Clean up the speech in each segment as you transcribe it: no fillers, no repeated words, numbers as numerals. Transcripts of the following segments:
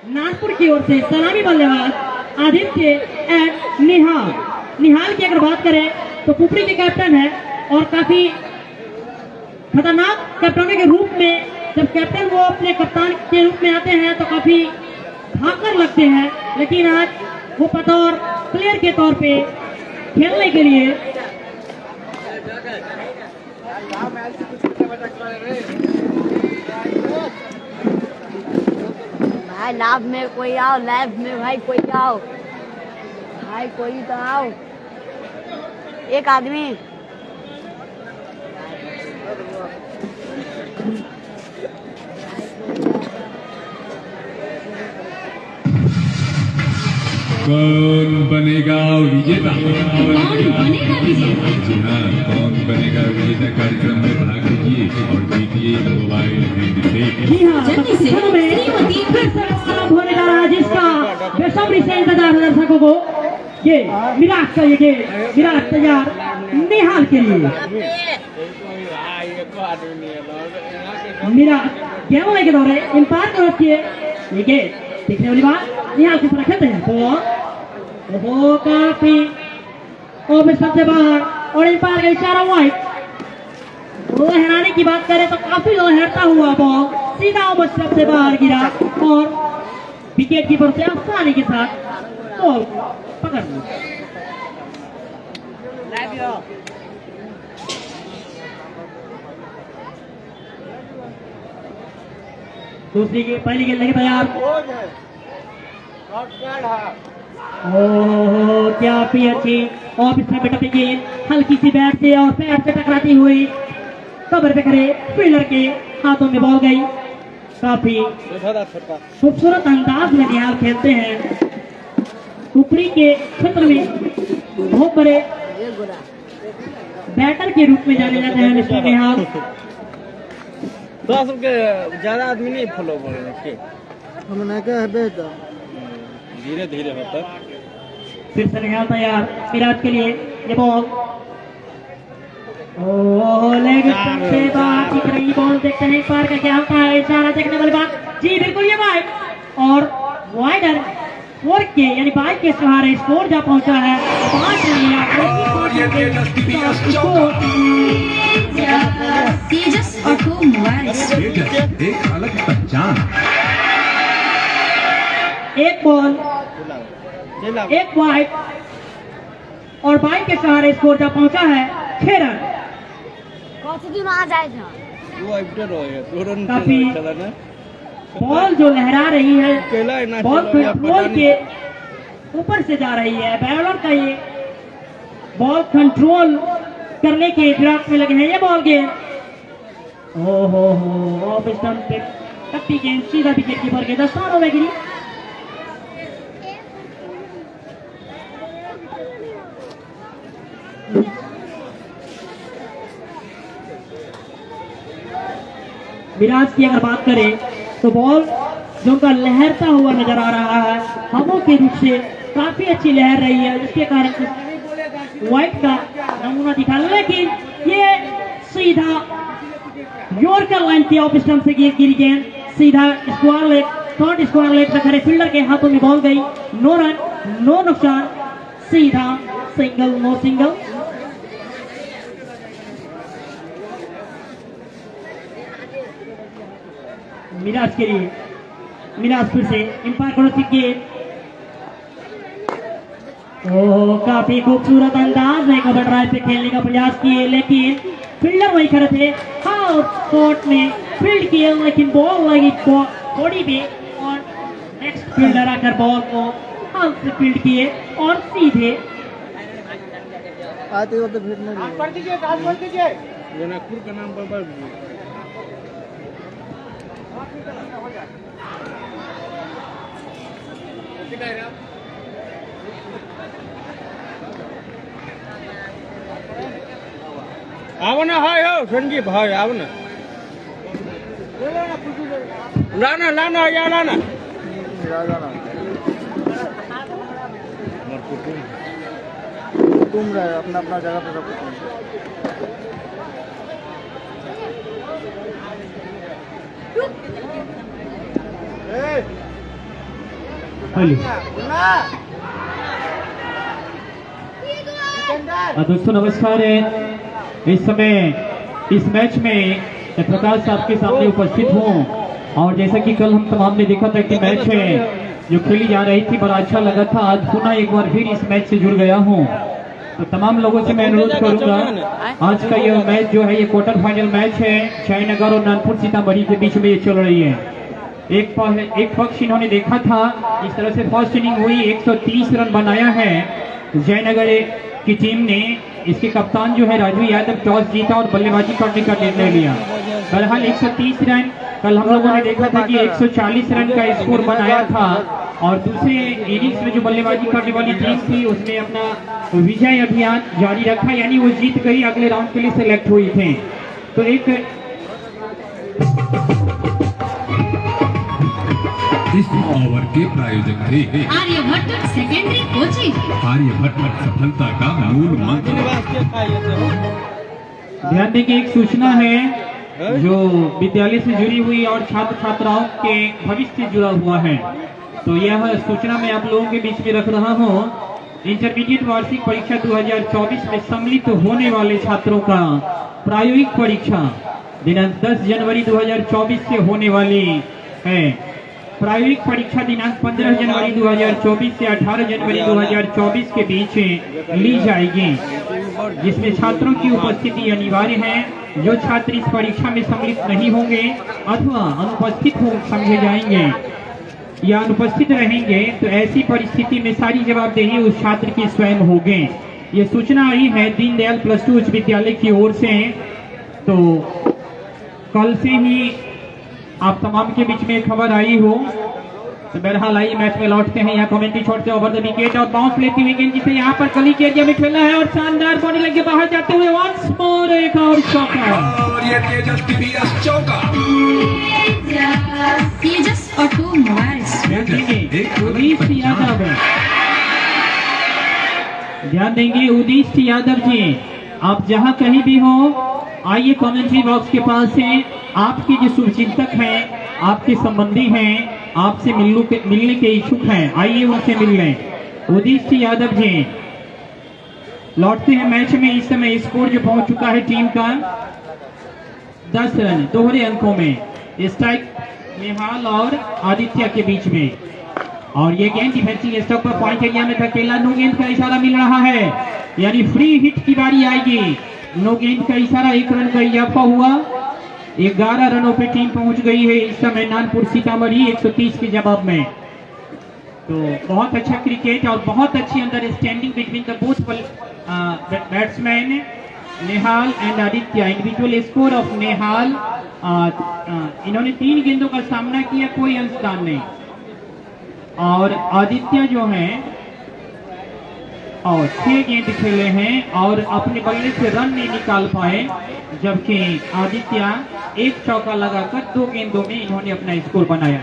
नागपुर की ओर से सलामी बल्लेबाज आदित्य एंड निहाल। निहाल की अगर बात करें तो पुपरी के कैप्टन है और काफी खतरनाक कैप्टनों के रूप में जब कैप्टन वो अपने कप्तान के रूप में आते हैं तो काफी भाकर लगते हैं, लेकिन आज वो बतौर प्लेयर के तौर पे खेलने के लिए भाई लाभ में कोई आओ, लाइव में भाई कोई आओ, भाई कोई तो आओ, एक आदमी। कौन बनेगा विजेता? जी हाँ, कौन बनेगा विजेता कार्यक्रम में भाग लीजिए और जीतिए मोबाइल होने जा रहा है जिसका बेसब्री से इंतजार है दर्शकों को। ये विराट का ये गेम, विराट तैयार निहाल के लिए। विराट गेंद के दौरे इंपायर को रखिए। ये गेंद देखने वाली बात, निहाल की तरफ खेलते हैं वो काफी ओवर सबसे बाहर और इंपायर का इशारा वाइड। वो लहराने की बात करें तो काफी लहरता हुआ बॉल सीधा ओवर सबसे बाहर गिरा और विकेट कीपर से आसानी के साथ बॉल पकड़ लिया। दूसरी के पहली गेंद लगी तैयार। ओह क्या भी अच्छी और इसमें बेटा गेंद हल्की सी बैट से और पैर से टकराती हुई कवर पे करे फील्डर के हाथों में बॉल गई। काफी खूबसूरत अंदाज में निहाल खेलते हैं। ऊपरी के क्षेत्र में बहुत बड़े बैटर के रूप में जाने जाते हैं मिस्टर निहाल। 10 के ज्यादा आदमी नहीं फॉलो कर रहे हमने क्या है बेटा, धीरे धीरे होता। फिर से निहाल तैयार विराट के लिए। ये बॉल लेग स्टंप से बाहर दिख रही बॉल। देखते हैं पार का क्या होता है। इशारा देखने वाली बात, जी बिल्कुल ये वाइड और वाइडर 4 के यानी 22 के सहारे स्कोर जा पहुंचा है 5 एक अलग पहचान। एक बॉल एक वाइड और 22 के सहारे स्कोर जा पहुंचा है 6 रन। आ जाए था काफी बॉल जो लहरा रही है बॉल कंट्रोल के ऊपर से जा रही है। बॉलर का ये बॉल कंट्रोल करने के फिराक में लगे हैं। ये बॉल गेंद हो ऑफ स्टंप पे टप्पी गेंद सीधा विकेट कीपर के दस्तानों में गिरी। विराट की अगर बात करें तो बॉल जो उनका लहरता हुआ नजर आ रहा है, हवाओं के रूप से काफी अच्छी लहर रही है, जिसके कारण व्हाइट का नमूना दिखा। लेकिन ये सीधा यॉर्कर लाइन की ऑफ स्टंप से गिरी गेंद सीधा square leg, third square leg से खड़े फील्डर के हाथों में बॉल गई। नो रन, नो नुकसान, सीधा सिंगल, नो सिंगल। मिराज के लिए, मिराज फिर से इंपायर को गेंद। ओह काफी खूबसूरत अंदाज में कवर ड्राइव पे खेलने का प्रयास किए, लेकिन फील्डर वही खड़े थे। हाफ कोर्ट में फील्ड किए, लेकिन बॉल लगी बॉडी पे और नेक्स्ट फील्डर आकर बॉल को हाफ से फील्ड किए और सीधे आते हो तो फिर नहीं कर दीजिए, कर दीजिए। जनकपुर का नाम पर आओ ना, हाय हो संजीव भाई, आओ ना, लाना लाना या लाना तुम रहे अपना अपना जगह पे सब हेलो दोस्तों नमस्कार है। इस समय इस मैच में प्रकाश साहब के सामने उपस्थित हूँ और जैसा कि कल हम तमाम ने देखा था कि मैच है जो खेली जा रही थी बड़ा अच्छा लगा था। आज पुनः एक बार फिर इस मैच से जुड़ गया हूँ तो तमाम लोगों से मैं अनुरोध करूंगा आज का यह मैच जो है ये क्वार्टर फाइनल मैच है जयनगर और नानपुर सीतामढ़ी के बीच में ये चल रही है। एक पक्ष इन्होंने देखा था इस तरह से फर्स्ट इनिंग हुई 130 रन बनाया है जयनगर की टीम ने। इसके कप्तान जो है राजू यादव टॉस जीता और बल्लेबाजी करने का निर्णय लिया। बहरहाल 130 रन कल हम लोगों ने देखा था कि 140 रन का स्कोर बनाया था और दूसरे इनिंग्स में जो बल्लेबाजी करने वाली टीम थी उसने अपना विजय अभियान जारी रखा यानी वो जीत गई, अगले राउंड के लिए सिलेक्ट हुई थे। तो एक इस ओवर के प्रायोजक थे आर्यभट्ट सेकेंडरी कोचिंग। आर्यभट्ट सफलता का मूल मंत्र। ध्यान दें कि एक सूचना है जो विद्यालय से जुड़ी हुई और छात्र छात्राओं के भविष्य से जुड़ा हुआ है तो यह सूचना मैं आप लोगों के बीच में रख रहा हूँ। इंटरमीडिएट वार्षिक परीक्षा 2024 में सम्मिलित होने वाले छात्रों का प्रायोगिक परीक्षा दिनांक 10 जनवरी 2024 से होने वाली है। प्रायोगिक परीक्षा दिनांक 15 जनवरी 2024 से 18 जनवरी 2024 के बीच ली जाएगी जिसमें छात्रों की उपस्थिति अनिवार्य है। जो छात्र इस परीक्षा में सम्मिलित नहीं होंगे अथवा अनुपस्थित हो समझे जाएंगे या अनुपस्थित रहेंगे तो ऐसी परिस्थिति में सारी जवाबदेही उस छात्र की स्वयं होगी। ये सूचना आई है दीनदयाल प्लस 2 उच्च विद्यालय की ओर से। तो कल से ही आप तमाम के बीच में खबर आई हो तो बहरहाल आई मैच में लौटते हैं। यहाँ कमेंट्री छोड़ते ओवर द विकेट और बाउंस लेती हुई गेंद जिसे यहाँ पर गली के एरिया में खेलना है और शानदार बॉडी लगे बाहर जाते हुए वंस मोर एक और चौका और ये तेजस्वी चौका। तेजस ऑटोमोबाइल्स। उदित यादव ध्यान देंगे उदित यादव जी आप जहाँ कहीं भी हो आइए कमेंट्री बॉक्स के पास से। आपके जो शुभचिंतक हैं आपके संबंधी हैं आपसे मिलने के इच्छुक हैं आइए उनसे मिल लें। उदित यादव जी लौटते हैं मैच में। इस समय स्कोर जो पहुंच चुका है टीम का 10 रन दोहरे अंकों में। स्ट्राइक नेहाल और आदित्य के बीच में और ये गेंद डिफेंसिंग स्टॉक पर पॉइंट एरिया में धकेला। नो गेंद का इशारा मिल रहा है यानी फ्री हिट की बारी आएगी। नो गेंद का इशारा 1 रन का इजाफा हुआ। 11 रनों पे टीम पहुंच गई है इस समय नानपुर सीतामढ़ी 130 के जवाब में। तो बहुत अच्छा क्रिकेट और बहुत अच्छी understanding between the both batsman Nehal and Aditya. Individual score of Nehal इन्होंने 3 गेंदों का सामना किया कोई अंशदान नहीं और आदित्य जो है और 6 गेंद खेले हैं और अपने बल्ले से रन नहीं निकाल पाए जबकि आदित्य 1 चौका लगाकर 2 गेंदों में इन्होंने अपना स्कोर बनाया।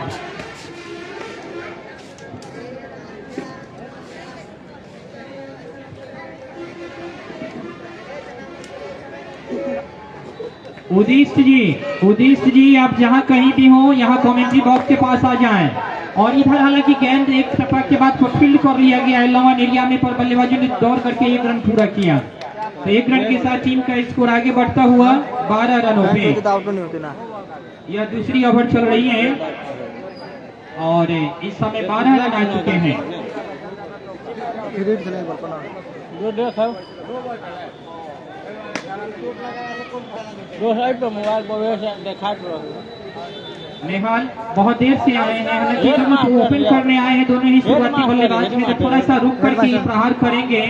उदित जी आप जहां कहीं भी हो यहां कमेंट्री बॉक्स के पास आ जाएं और इधर हालांकि गेंद एक टपक के बाद फील्ड कर लिया गया है लॉन एरिया में पर बल्लेबाजों ने दौड़ करके 1 रन पूरा किया। तो 1 रन के साथ टीम का स्कोर आगे बढ़ता हुआ 12 रनों पे। यह दूसरी ओवर चल रही है और इस समय 12 रन आ चुके हैं। नेहाल बहुत देर से आए हैं हालांकि दोनों ओपन करने आए हैं दोनों ही शुरुआती बल्लेबाज में तो थोड़ा सा रुक करके प्रहार करेंगे।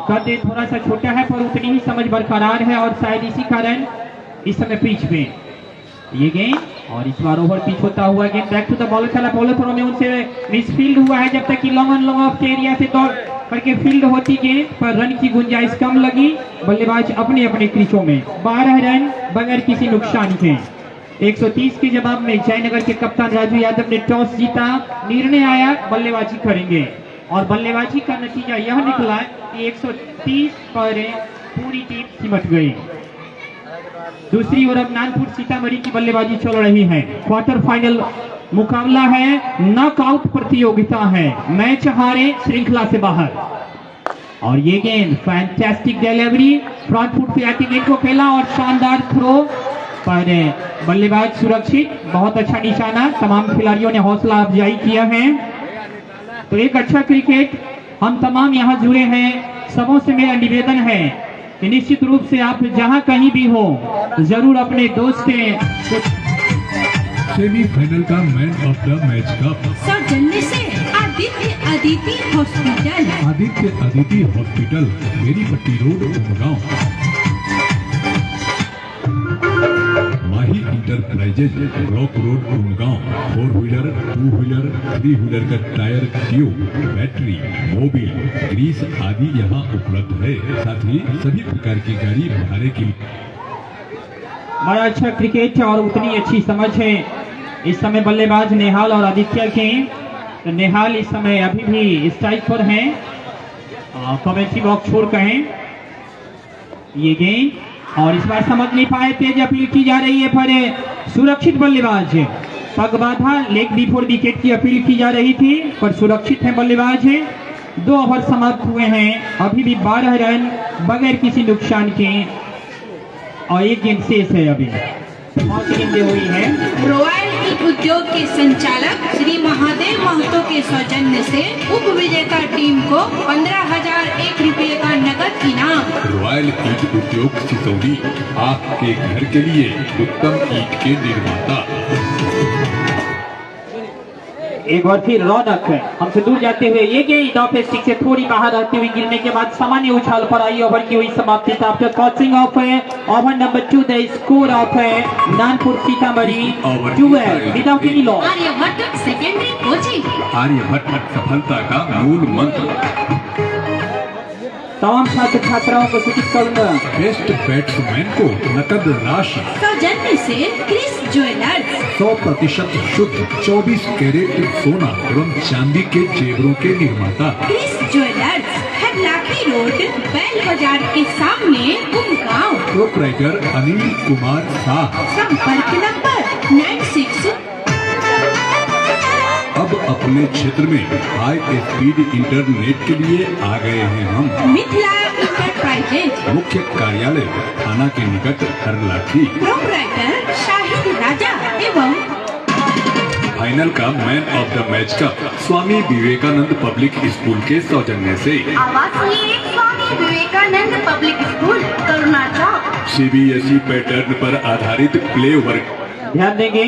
कद थोड़ा सा छोटा है पर उतनी ही समझ बरकरार है और शायद इसी कारण इस समय पिच पे ये गेंद और इस बार ओवर पिच होता हुआ गेंद बैक टू द बॉलर चला। बॉलर थ्रो में उनसे मिसफील्ड हुआ है जब तक कि लॉन्ग ऑफ एरिया से दौड़ करके फील्ड होती गेंद पर रन की गुंजाइश कम लगी। बल्लेबाज अपने अपने क्रीचों में 12 रन बगैर किसी नुकसान के। 130 के जवाब में जयनगर के कप्तान राजू यादव ने टॉस जीता। निर्णय आया बल्लेबाजी करेंगे और बल्लेबाजी का नतीजा यह निकला कि 130 पर पूरी टीम सिमट गई। दूसरी ओर अब नानपुर सीतामढ़ी की बल्लेबाजी चल रही है। क्वार्टर फाइनल मुकाबला है, नॉकआउट प्रतियोगिता है, मैच हारे श्रृंखला से बाहर। और ये गेंद फैंटास्टिक डिलीवरी, फ्रंट फुट पे आके गेंद को खेला और शानदार थ्रो पर बल्लेबाज सुरक्षित, बहुत अच्छा निशाना। तमाम खिलाड़ियों ने हौसला अफजाई किया है। तो एक अच्छा क्रिकेट, हम तमाम यहाँ जुड़े हैं, सबों से मेरा निवेदन है कि निश्चित रूप से आप जहाँ कहीं भी हो जरूर अपने दोस्त के सेमीफाइनल का man of the match cup सौजन्य से Aditya Aditi hospital, Aditya Aditi hospital, Beripatti road, Umgaon. Mahi enterprises, block road, Umgaon. 4 wheeler, 2 wheeler, 3 wheeler का tyre, tube, battery, Mobil, grease आदि यहाँ उपलब्ध है। साथ ही सभी प्रकार की गाड़ी भाड़े की। बड़ा अच्छा क्रिकेट और उतनी अच्छी समझ है इस समय बल्लेबाज नेहाल और आदित्य के। तो नेहाल इस समय अभी भी स्ट्राइक पर हैं, कमेंट्री बॉक्स छोड़ कहें ये गेंद, और इस बार समझ नहीं पाए, तेज अपील की जा रही है पर सुरक्षित बल्लेबाज है। पग बाधा, लेग बिफोर विकेट की अपील की जा रही थी पर सुरक्षित है बल्लेबाज है। 2 ओवर समाप्त हुए हैं, अभी भी 12 रन बगैर किसी नुकसान के, और एक गेंद शेष है। अभी 5 गेंदें हुई है। रॉयल ईट उद्योग के संचालक श्री महादेव महतो के सौजन्य से उप विजेता टीम को 15,001 रुपये का नगद इनाम। रॉयल ईट उद्योग सिसौनी, आपके घर के लिए उत्तम ईट के निर्माता। एक बार फिर रौनक है, हमसे दूर जाते हुए ये गेंद ऑफ स्टिक से थोड़ी बाहर रहते हुए गिरने के बाद सामान्य उछाल पर आई। ओवर की हुई समाप्ति। After coaching of over number 2, the score of Nanpur Sitamarhi 12 without any loss. Aryabhatt secondary coaching, Aryabhata सफलता का मूल मंत्र। तमाम छात्र छात्राओं को सूचित करूंगा, बेस्ट बैट्समैन को नकद राशि। सौजन्य से क्रिस ज्वेलर्स, 100% शुद्ध 24 कैरेट सोना एवं चांदी के जेवरों के निर्माता। क्रिस ज्वेलर्स, हरलाखी रोड, बैल बाजार के सामने, उमगांव। प्रोप्राइटर अनिल कुमार शाह। संपर्क नंबर 96। अब अपने क्षेत्र में हाई स्पीड इंटरनेट के लिए आ गए हैं हम। मिथिला इंटरप्राइजेज, मुख्य कार्यालय थाना के निकट, हरलाखी। प्रोप्राइटर शाहिद राजा एवं फाइनल का मैन ऑफ द मैच का स्वामी विवेकानंद पब्लिक स्कूल के सौजन्य से आवासीय स्वामी विवेकानंद पब्लिक स्कूल, करुणा चौक। CBSE पैटर्न पर आधारित प्ले वर्क। ध्यान देंगे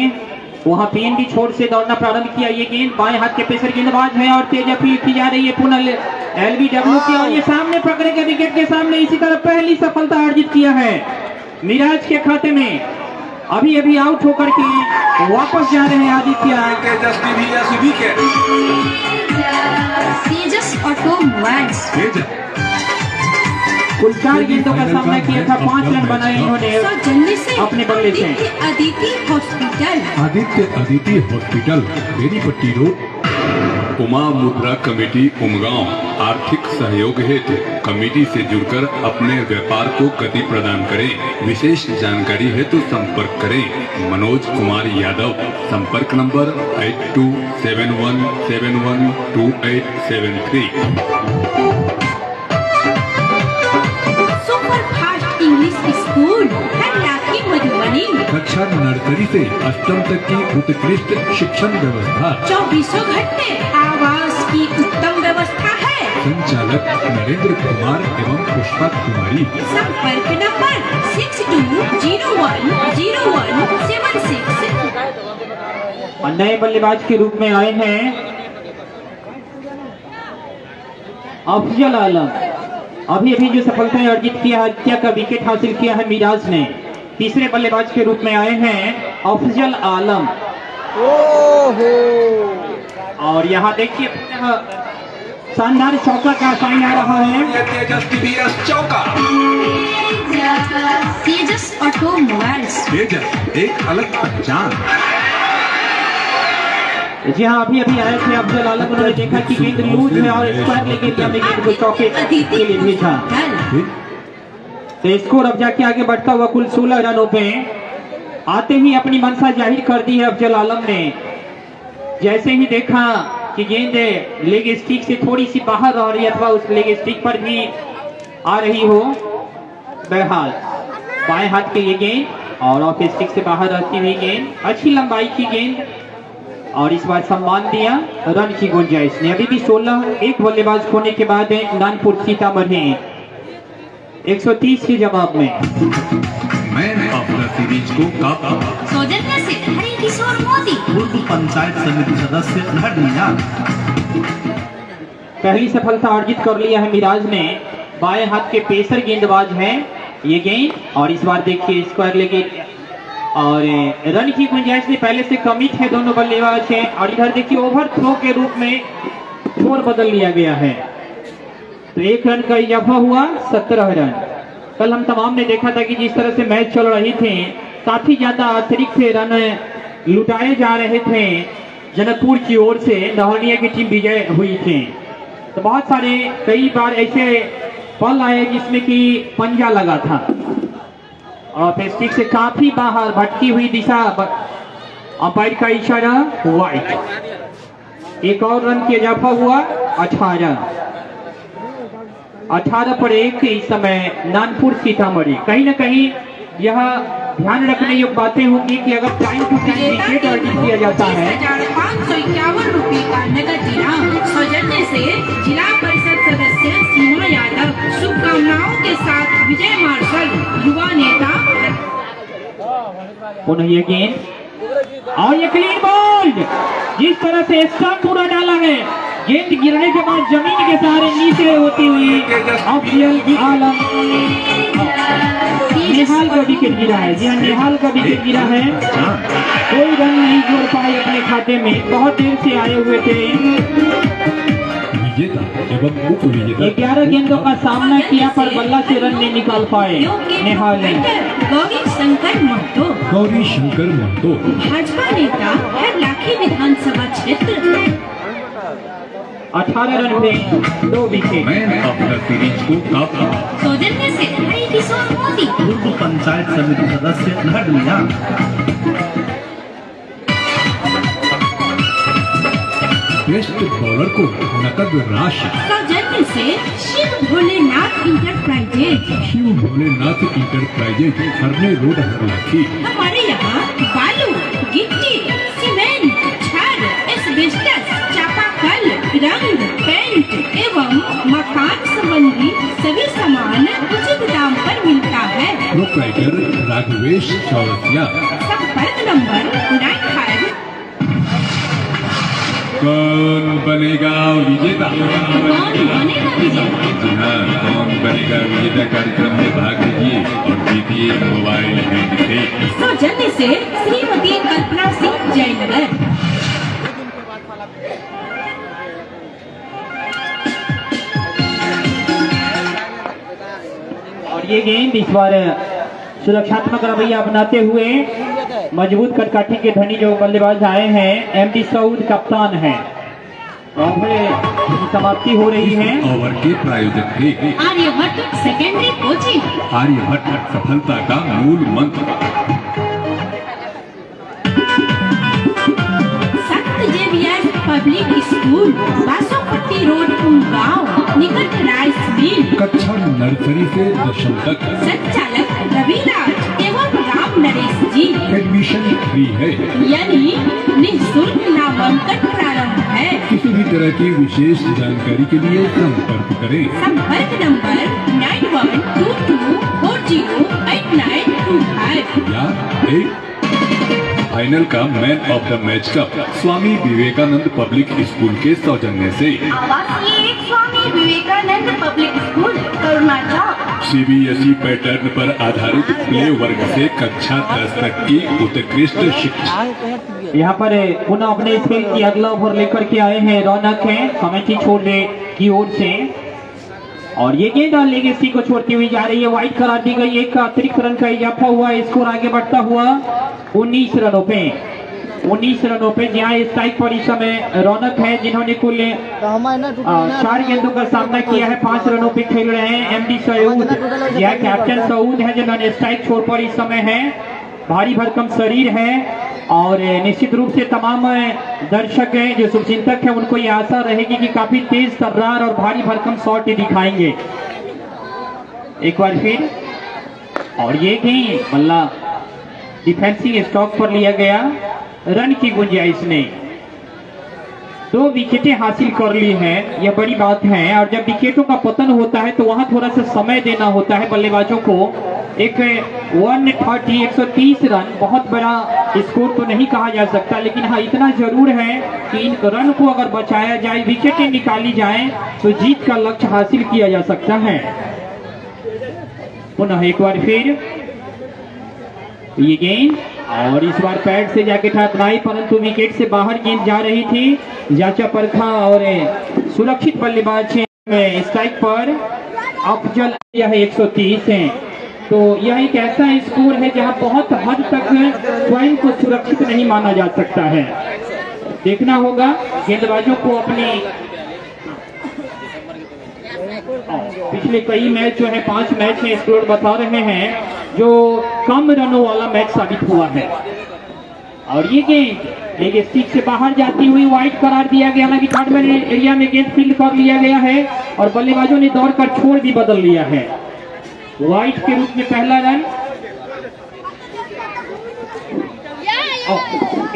वहाँ पीएनबी छोर से दौड़ना प्रारंभ किया। ये गेंद बाएं हाथ के पेसर गेंदबाज है और तेज अपील की जा रही है पुनः LBW की, और ये सामने पकड़ेगा विकेट के सामने। इसी तरह पहली सफलता अर्जित किया है मिराज के खाते में। अभी अभी आउट होकर के वापस जा रहे हैं आदित्य। तेजस ऑटोमोबाइल्स, कुल 4 गेंदों का सामना किया था, 5 रन बनाए इन्होंने सौजन्य से अपने बल्ले से। Aditya Aditi hospital, Aditya Aditi hospital, Beripatti road. Uma Mudra committee, Umgaon. आर्थिक सहयोग हेतु कमेटी से जुड़कर अपने व्यापार को गति प्रदान करें। विशेष जानकारी हेतु संपर्क करें मनोज कुमार यादव। संपर्क number 8271712873। Super fast English school, Harlakhi Madhubani. कक्षा नर्सरी से 8वीं तक की उत्कृष्ट शिक्षण व्यवस्था। 24 घंटे आवास की उत्तम व्यवस्था है। संचालक नरेंद्र कुमार एवं पुष्पा कुमारी। संपर्क नंबर 62010176। और नए बल्लेबाज के रूप में आए हैं अफजल आलम। अभी अभी जो सफलताएं अर्जित किया, हत्या का विकेट हासिल किया है मिराज ने। तीसरे बल्लेबाज के रूप में आए हैं अफजल आलम। और यहाँ देखिए शानदार चौका का साइन आ रहा है। तेजस ऑटोमोबाइल्स, तेजस, एक अलग पहचान। जी हाँ, अभी अभी आए थे अफजल आलम। उन्होंने देखा कि गेंद लूज है और स्क्वायर लेके गेंद को चौके के लिए भेजा। तो स्कोर अब जाके आगे बढ़ता हुआ कुल 16 रनों पे आते ही अपनी मंशा जाहिर कर दी है अफजल आलम ने। जैसे ही देखा कि गेंद लेग स्टिक से थोड़ी सी बाहर आ रही अथवा उस लेग स्टिक पर भी आ रही हो, बहरहाल बाएं हाथ के ये गेंद और ऑफ स्टिक से बाहर रहती हुई गेंद, अच्छी लंबाई की गेंद और इस बार सम्मान दिया, रन की गुंजाइश ने। अभी भी 16 एक बल्लेबाज खोने के बाद नानपुर सीतामढ़ी 130 के जवाब में। मैन ऑफ द सीरीज को कापा सौजन्य से हरि किशोर मोदी। पूर्व पंचायत समिति सदस्य धर्मिया। पहली सफलता अर्जित कर लिया है मिराज ने। बाएं हाथ के पेसर गेंदबाज हैं ये गेंद और इस बार देखिए स्क्वायर लेगे और रन की गुंजाइश ने पहले से कमी थे दोनों बल्लेबाज हैं और इधर देखिए ओवर थ्रो के रूप में स्कोर बदल लिया गया है। तो 1 रन का इजाफा हुआ, 17 रन। कल हम तमाम ने देखा था कि जिस तरह से मैच चल रही थे काफी ज्यादा अतिरिक्त रन लुटाए जा रहे थे जनकपुर की ओर से, नहरनिया की टीम विजय हुई थी। तो बहुत सारे कई बार ऐसे पल आए जिसमें कि पंजा लगा था और स्टिक से काफी बाहर भटकी हुई दिशा, अंपायर का इशारा वाइड। एक और रन की इजाफा हुआ, 18 पर 1 इस समय नानपुर सीतामढ़ी। कहीं ना कहीं यह ध्यान रखने योग्य बातें होंगी कि अगर टाइम टू टाइम विकेट अर्जित किया जाता है 551 रुपए का नगद इनाम सौजन्य से जिला परिषद सदस्य सीमा यादव। शुभकामनाओं के साथ विजय मार्शल युवा नेता। पुनः ये गेंद और ये क्लीन बॉल, जिस तरह से स्टंप पूरा डाला है, गेंद गिरने के बाद जमीन के सहारे नीचे होती हुई अफजल आलम निहाल का विकेट गिरा है। जी हाँ, निहाल का विकेट गिरा है। कोई रन नहीं जोड़ पाए अपने खाते में, बहुत देर से आए हुए थे। विजेता एवं उप विजेता 11 गेंदों का सामना किया पर बल्ला से रन नहीं निकाल पाए निहाल ने। गौरी शंकर महतो। गौरी शंकर महतो भाजपा नेता है लाखी विधानसभा क्षेत्र। 18 रन में 2 wicket. Man of the series को कापा सौजन्य से हरि किशोर मोदी। पूर्व पंचायत समिति सदस्य धर्मिया। बेस्ट बॉलर को नकद राशि सौजन्य से Shiv Bholenath enterprises. Shiv Bholenath enterprises Harne road Harlakhi. हमारे यहाँ बालू, गिट्टी, सीमेंट, छड़, एस्बेस्टस, चापाकल, रंग, पेंट एवं मकान संबंधी सभी सामान उचित दाम पर मिलता है। प्रोप्राइटर राघवेश चौरसिया। संपर्क नंबर 95। कौन बनेगा विजेता? कौन बनेगा विजेता? जी हाँ, कौन बनेगा विजेता कार्यक्रम में भाग लीजिए और जीतिए मोबाइल हैंडसेट। सौजन्य से श्रीमती कल्पना सिंह जयनगर। और ये गेंद इस बार सुरक्षात्मक रवैया अपनाते हुए मजबूत कटकाठी के धनी जो बल्लेबाज आए हैं, एमडी सऊद कप्तान हैं। और समाप्ति हो रही है। ओवर के प्रायोजक थे आर्यभट्ट सेकेंडरी कोचिंग। आर्यभट्ट सफलता का मूल मंत्र। Sant Xavier public school, Basopatti road, Umgaon, निकट राइस मिल। कक्षा नर्सरी से 10वीं तक। संचालक रविराज एवं राम नरेश जी। एडमिशन फ्री है, यानी निःशुल्क नामांकन प्रारंभ है। किसी भी तरह की विशेष जानकारी के लिए संपर्क करें। संपर्क नंबर 9122408925 या फाइनल का man of the match cup Swami Vivekananda public school के सौजन्य से। आवासीय Swami Vivekananda public school Karuna Chowk. CBSE pattern पर आधारित प्ले वर्ग से कक्षा 10 तक की उत्कृष्ट शिक्षा। यहाँ पर पुनः अपने स्पेल की अगला ओवर लेकर के आए हैं रौनक हैं कमेटी छोड़ने की ओर से। और ये गेंद लेगेसी को छोड़ती हुई जा रही है, वाइड करार दी गई। एक अतिरिक्त रन का इजाफा हुआ, स्कोर आगे बढ़ता हुआ 19 रनों पे। 19 रनों पे जहाँ स्ट्राइक पर इस समय रौनक है जिन्होंने कुल 4 गेंदों का सामना किया है, 5 रनों पे खेल रहे हैं। एमडी सऊद यह कैप्टन सऊद है जिन्होंने स्ट्राइक छोड़ पर इस समय है। भारी भरकम शरीर है और निश्चित रूप से तमाम दर्शक हैं जो शुभचिंतक हैं उनको ये आशा रहेगी कि काफी तेज तर्रार और भारी भरकम शॉट दिखाएंगे एक बार फिर। और ये गेंद बल्ला डिफेंसिंग स्टॉक पर लिया गया, रन की गुंजाइश ने 2 विकेटें हासिल कर ली हैं, यह बड़ी बात है। और जब विकेटों का पतन होता है तो वहां थोड़ा सा समय देना होता है बल्लेबाजों को। एक 130 रन बहुत बड़ा स्कोर तो नहीं कहा जा सकता, लेकिन हाँ इतना जरूर है कि इन रन को अगर बचाया जाए, विकेटें निकाली जाए तो जीत का लक्ष्य हासिल किया जा सकता है। पुनः एक बार फिर ये गेंद और इस बार पैड से जाके टकराई, परंतु विकेट से बाहर गेंद जा रही थी। जांचा परखा और सुरक्षित बल्लेबाज स्ट्राइक पर अफजल, यह 130 है। तो यह एक ऐसा स्कोर है जहां बहुत हद तक स्वयं को सुरक्षित नहीं माना जा सकता है। देखना होगा गेंदबाजों को अपनी पिछले कई मैच जो है 5 मैच में स्कोर बता रहे हैं जो कम रनों वाला मैच साबित हुआ है। और ये गेंद एक स्टिक से बाहर जाती हुई वाइड करार दिया गया, हालांकि थर्ड मैन एरिया में गेंद फील्ड कर लिया गया है और बल्लेबाजों ने दौड़कर छोड़ भी बदल लिया है। वाइड के रूप में पहला रन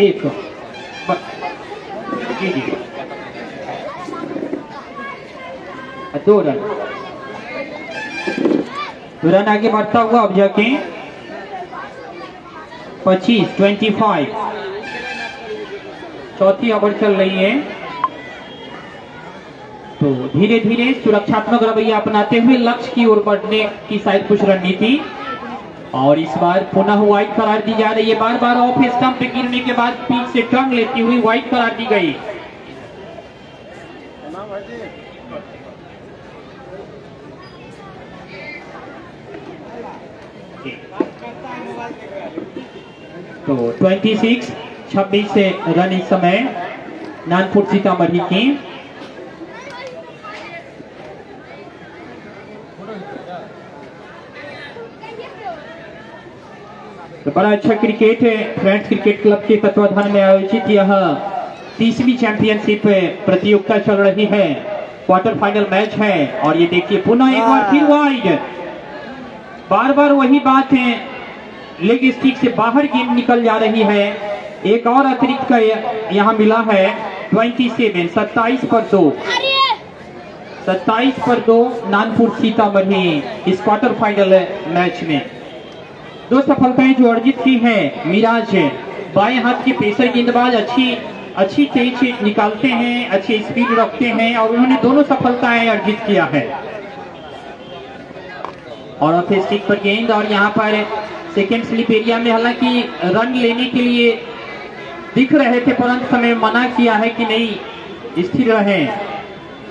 एक 2 रन, रन आगे बढ़ता हुआ अब जाके 25 चौथी ओवर चल रही है। तो धीरे धीरे सुरक्षात्मक रवैया अपनाते हुए लक्ष्य की ओर बढ़ने की शायद कुछ रणनीति। और इस बार पुनः वाइड करार दी जा रही है, बार बार ऑफ स्टंप पे गिरने के बाद पीच से टर्न लेती हुई वाइड करार दी गई। तो 26 से रन इस समय नानपुर सीतामढ़ी की। तो बड़ा अच्छा क्रिकेट फ्रेंड्स क्रिकेट क्लब के तत्वाधान में आयोजित यह 30वीं चैंपियनशिप प्रतियोगिता चल रही है, क्वार्टर फाइनल मैच है। और ये देखिए पुनः एक बार फिर वाइड, बार बार वही बात है, लेग स्टिक से बाहर गेंद निकल जा रही है। एक और अतिरिक्त का यहाँ मिला है 27 पर 2 नानपुर सीतामढ़ी इस क्वार्टर फाइनल मैच में। 2 सफलताएं जो अर्जित की है मिराज बाएं हाथ के पेसर गेंदबाज अच्छी तेज निकालते हैं, अच्छी स्पीड रखते हैं और उन्होंने दोनों सफलताएं अर्जित किया है। और ऑफ स्टिक पर गेंद और यहाँ पर सेकेंड स्लिप एरिया में हालांकि रन लेने के लिए दिख रहे थे, परंतु समय मना किया है कि नहीं स्थिर रहे।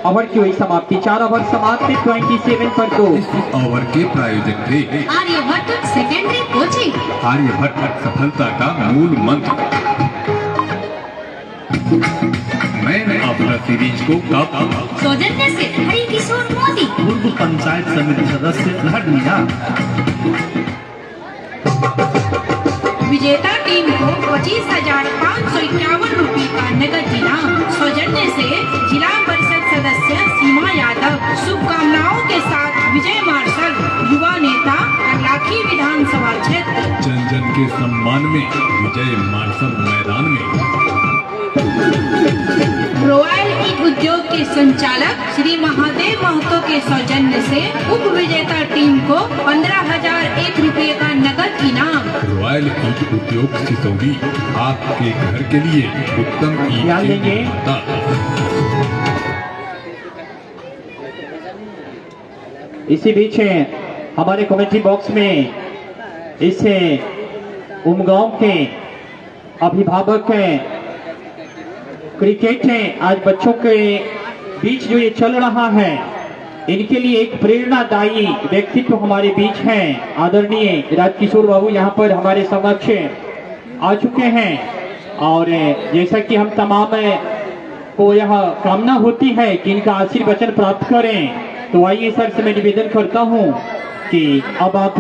ओवर की हुई समाप्ति, 4 ओवर समाप्त थे 27 पर 2। ओवर के प्रायोजक थे आर्यभट्ट सेकेंडरी कोचिंग। आर्यभट्ट सफलता का मूल मंत्र। मैंने अपना सीरीज को कब सौजन्य से हरि किशोर मोदी। पूर्व पंचायत समिति सदस्य लहर मीणा। विजेता टीम को 25,551 रुपये का नगद इनाम। सौजन्य से जिला परिषद सदस्य सीमा यादव। शुभकामनाओं के साथ विजय मार्शल, युवा नेता, लाखी विधानसभा क्षेत्र। जन जन के सम्मान में विजय मार्शल मैदान में। रॉयल ईट उद्योग के संचालक श्री महादेव महतो के सौजन्य से उप विजेता टीम को 15,001 रुपये का नगद इनाम। रॉयल ईट उद्योग सिसौली आपके घर के लिए उत्तम ईट के निर्माता। इसी बीच हमारे कमेटी बॉक्स में इस उमगांव के अभिभावक क्रिकेट आज बच्चों के बीच जो ये चल रहा है, इनके लिए एक प्रेरणादायी व्यक्तित्व हमारे बीच हैं। आदरणीय राजकिशोर बाबू यहाँ पर हमारे समक्ष आ चुके हैं और जैसा कि हम तमाम को यह कामना होती है कि इनका आशीर्वचन प्राप्त करें, तो आइए सर से मैं निवेदन करता हूँ कि अब आप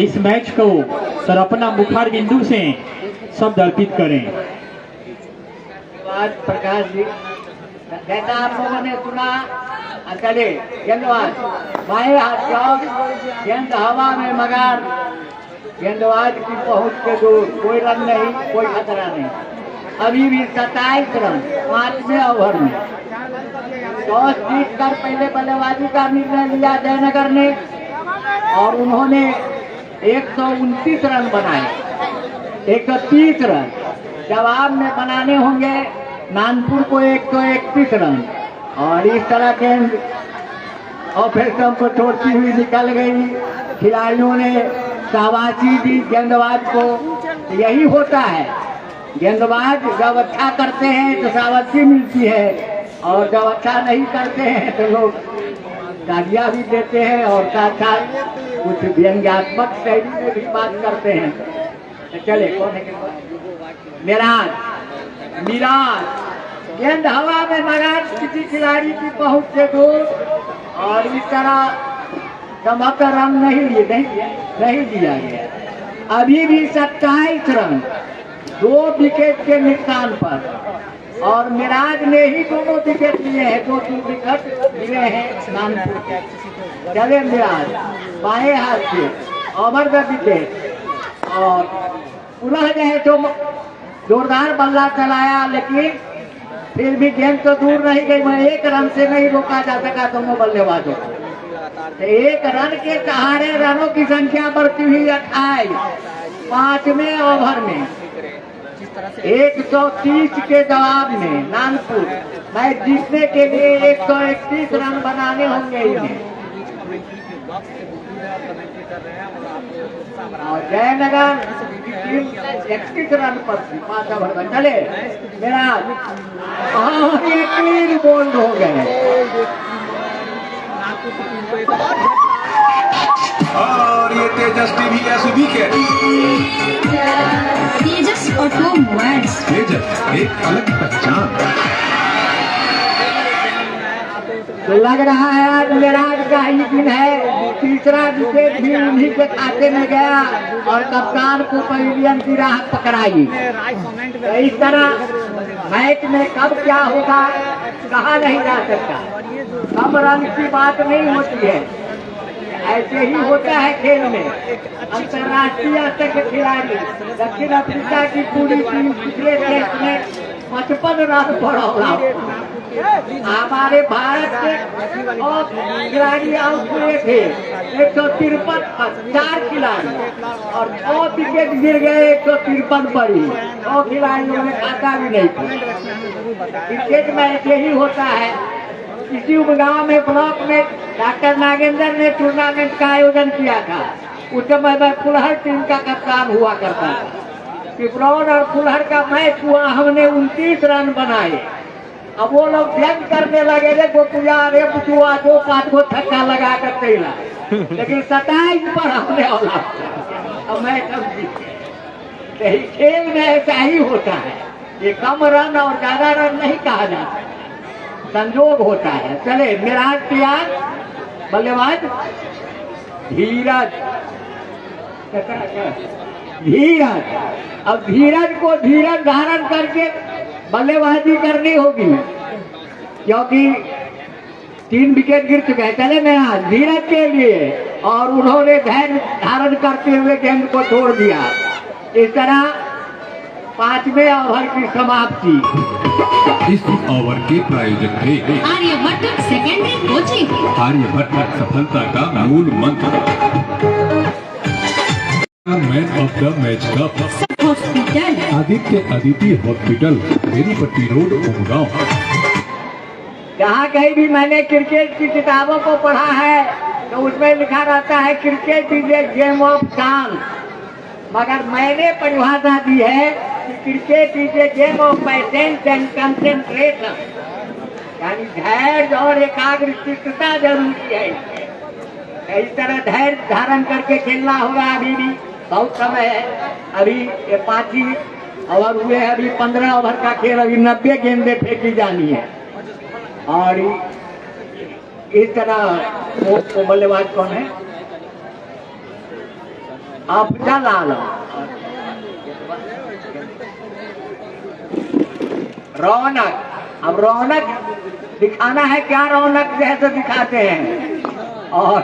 इस मैच को सर अपना मुखार बिंदु से शब्द अर्पित करें। आज प्रकाश जी जैसा आप लोगों ने सुना, चले गेंदबाज बाएं हाथ चौक, गेंद हवा में मगर गेंदबाज की पहुंच के दूर, कोई रन नहीं, कोई खतरा नहीं। अभी भी 27 रन 5वें ओवर में। टॉस जीत कर पहले बल्लेबाजी का निर्णय लिया जयनगर ने और उन्होंने 129 रन बनाए। 130 रन जवाब में बनाने होंगे नानपुर को 131 रन। और इस तरह गेंद ऑफेस्टम को छोड़ती हुई निकल गई। खिलाड़ियों ने शाबाशी दी गेंदबाज को। यही होता है, गेंदबाज जब अच्छा करते हैं तो शाबाशी मिलती है और जब अच्छा नहीं करते हैं तो लोग गालियाँ भी देते हैं और साथ साथ कुछ व्यंग्यात्मक शैली में भी बात करते हैं। चले कौन है मिराज, गेंद हवा में मगर किसी खिलाड़ी की पहुंच से दूर और इस तरह धमाका रन नहीं दिया गया। अभी भी 27 रन 2 विकेट के नुकसान पर और मिराज ने ही दोनों विकेट लिए हैं, 2 विकेट मिले हैं नानपुर के। चले मिराज बाएं हाथ से ओवर द विकेट और पुनः जो तो जोरदार बल्ला चलाया, लेकिन फिर भी गेंद तो दूर नहीं गई। मैं 1 रन से नहीं रोका जा सका दोनों बल्लेबाजों को। 1 रन के सहारे रनों की संख्या बढ़ती हुई 28। 5वें ओवर में 130 के जवाब में नानपुर मैच जीतने के लिए 131 रन बनाने होंगे इन्हें। और जयनगर टीम 31 रन पर 5 ओवर में। चले मेरा ये क्लीन बोल्ड हो गए और ये तेजस टीवीएस विकेट। तेजस ऑटोमोबाइल्स, तेजस एक अलग पहचान। तो लग रहा है आज मिराज का ही दिन है। तीसरा विकेट भी उन्हीं के खाते में गया और कप्तान को पवेलियन की राह पकड़ाई। तो इस तरह मैच में कब क्या होगा कहा नहीं जा सकता। कम रन की बात नहीं होती है, ऐसे ही होता है खेल में। अंतर्राष्ट्रीय स्तर के खिलाड़ी दक्षिण अफ्रीका की पूरी टीम पिछले टेस्ट में 55 रन बढ़ा। हमारे भारत के और खिलाड़ी आउट हुए थे 153, 4 खिलाड़ी और 2 विकेट गिर गए 153 पर ही। 2 खिलाड़ियों ने खाता भी नहीं था। क्रिकेट मैच यही होता है। इसी गांव में ब्लॉक में डॉक्टर नागेंद्र ने टूर्नामेंट का आयोजन किया था। उस समय मैं फुलहर टीम का कप्तान हुआ करता था। पिपरौन और फुलहर का मैच हुआ, हमने 29 रन बनाए। अब वो लोग व्यंग करने लगे रे गोपुआ रे बुचुआ 2-5 को छक्का लगा कर खेला, लेकिन 27 पर हमने औला। अब मैं समझी खेल में ऐसा ही होता है। ये कम रन और ज्यादा रन नहीं कहा जाता, संजोग होता है। चले मिराज तैयार, बल्लेबाज धीरज। अब धीरज को धीरज धारण करके बल्लेबाजी करनी होगी, क्योंकि 3 विकेट गिर चुके हैं। चले मिराज धीरज के लिए, और उन्होंने धैर्य धारण करते हुए गेंद को छोड़ दिया। इस तरह 5वें ओवर की समाप्ति। इस ओवर के प्रायोजक थे आर्यभट्ट सेकेंडरी कोचिंग। आर्यभट्ट सफलता का मूल मंत्र। Man of the match cup hospital, Aditya hospital, Benipatti road, Umgaon. जहाँ कहीं भी मैंने क्रिकेट की किताबों को पढ़ा है तो उसमें लिखा रहता है cricket is a game of chance, मगर मैंने परिभाषा दी है कि cricket is a game of patience and concentration, यानी धैर्य और एकाग्रचित्तता जरूरी है। इस तरह धैर्य धारण करके खेलना होगा। अभी भी बहुत समय है, अभी ये 5 ही ओवर हुए हैं, अभी 15 ओवर का खेल, अभी 90 गेंदें फेंकी जानी है। और इस तरह वो बल्लेबाज कौन है? अफजल आलम। रौनक। अब रौनक दिखाना है, क्या रौनक जैसे दिखाते हैं। और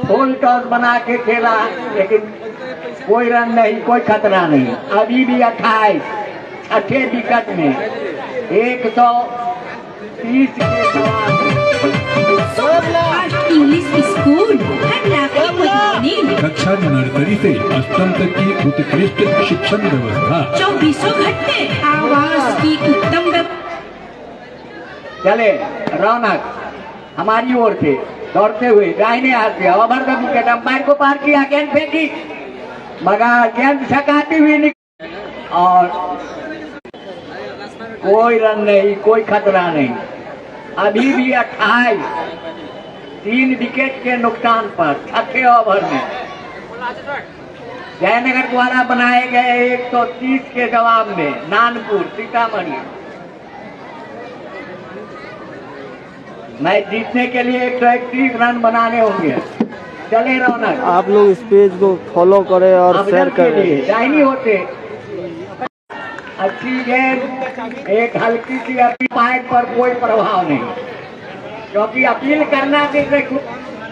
फुल टॉस बना के खेला, लेकिन कोई रन नहीं, कोई खतरा नहीं। अभी भी 28 छठे विकेट में 130 के जवाब इंग्लिश स्कूल हरलाखी मधुबनी कक्षा नर्सरी से अष्टम तक की उत्कृष्ट शिक्षण व्यवस्था। 24 घंटे आवाज की उत्तम व्यवस्था। चले रौनक हमारी ओर से दौड़ते हुए दाहिने हाथ से ओवर द विकेट, अंपायर को पार किया, गेंद फेंकी मगर गेंद छकाती हुई निकली और कोई रन नहीं, कोई खतरा नहीं। अभी भी 28 3 विकेट के नुकसान पर छठे ओवर में जयनगर द्वारा बनाए गए 130 के जवाब में नानपुर सीतामढ़ी मैच जीतने के लिए 131 रन बनाने होंगे। चले रौनक, आप लोग इस पेज को फॉलो करें और शेयर अफजल के करें। लिए दाहिनी होते अच्छी गेंद, एक हल्की सी अपील, पाइप पर कोई प्रभाव नहीं, क्योंकि अपील करना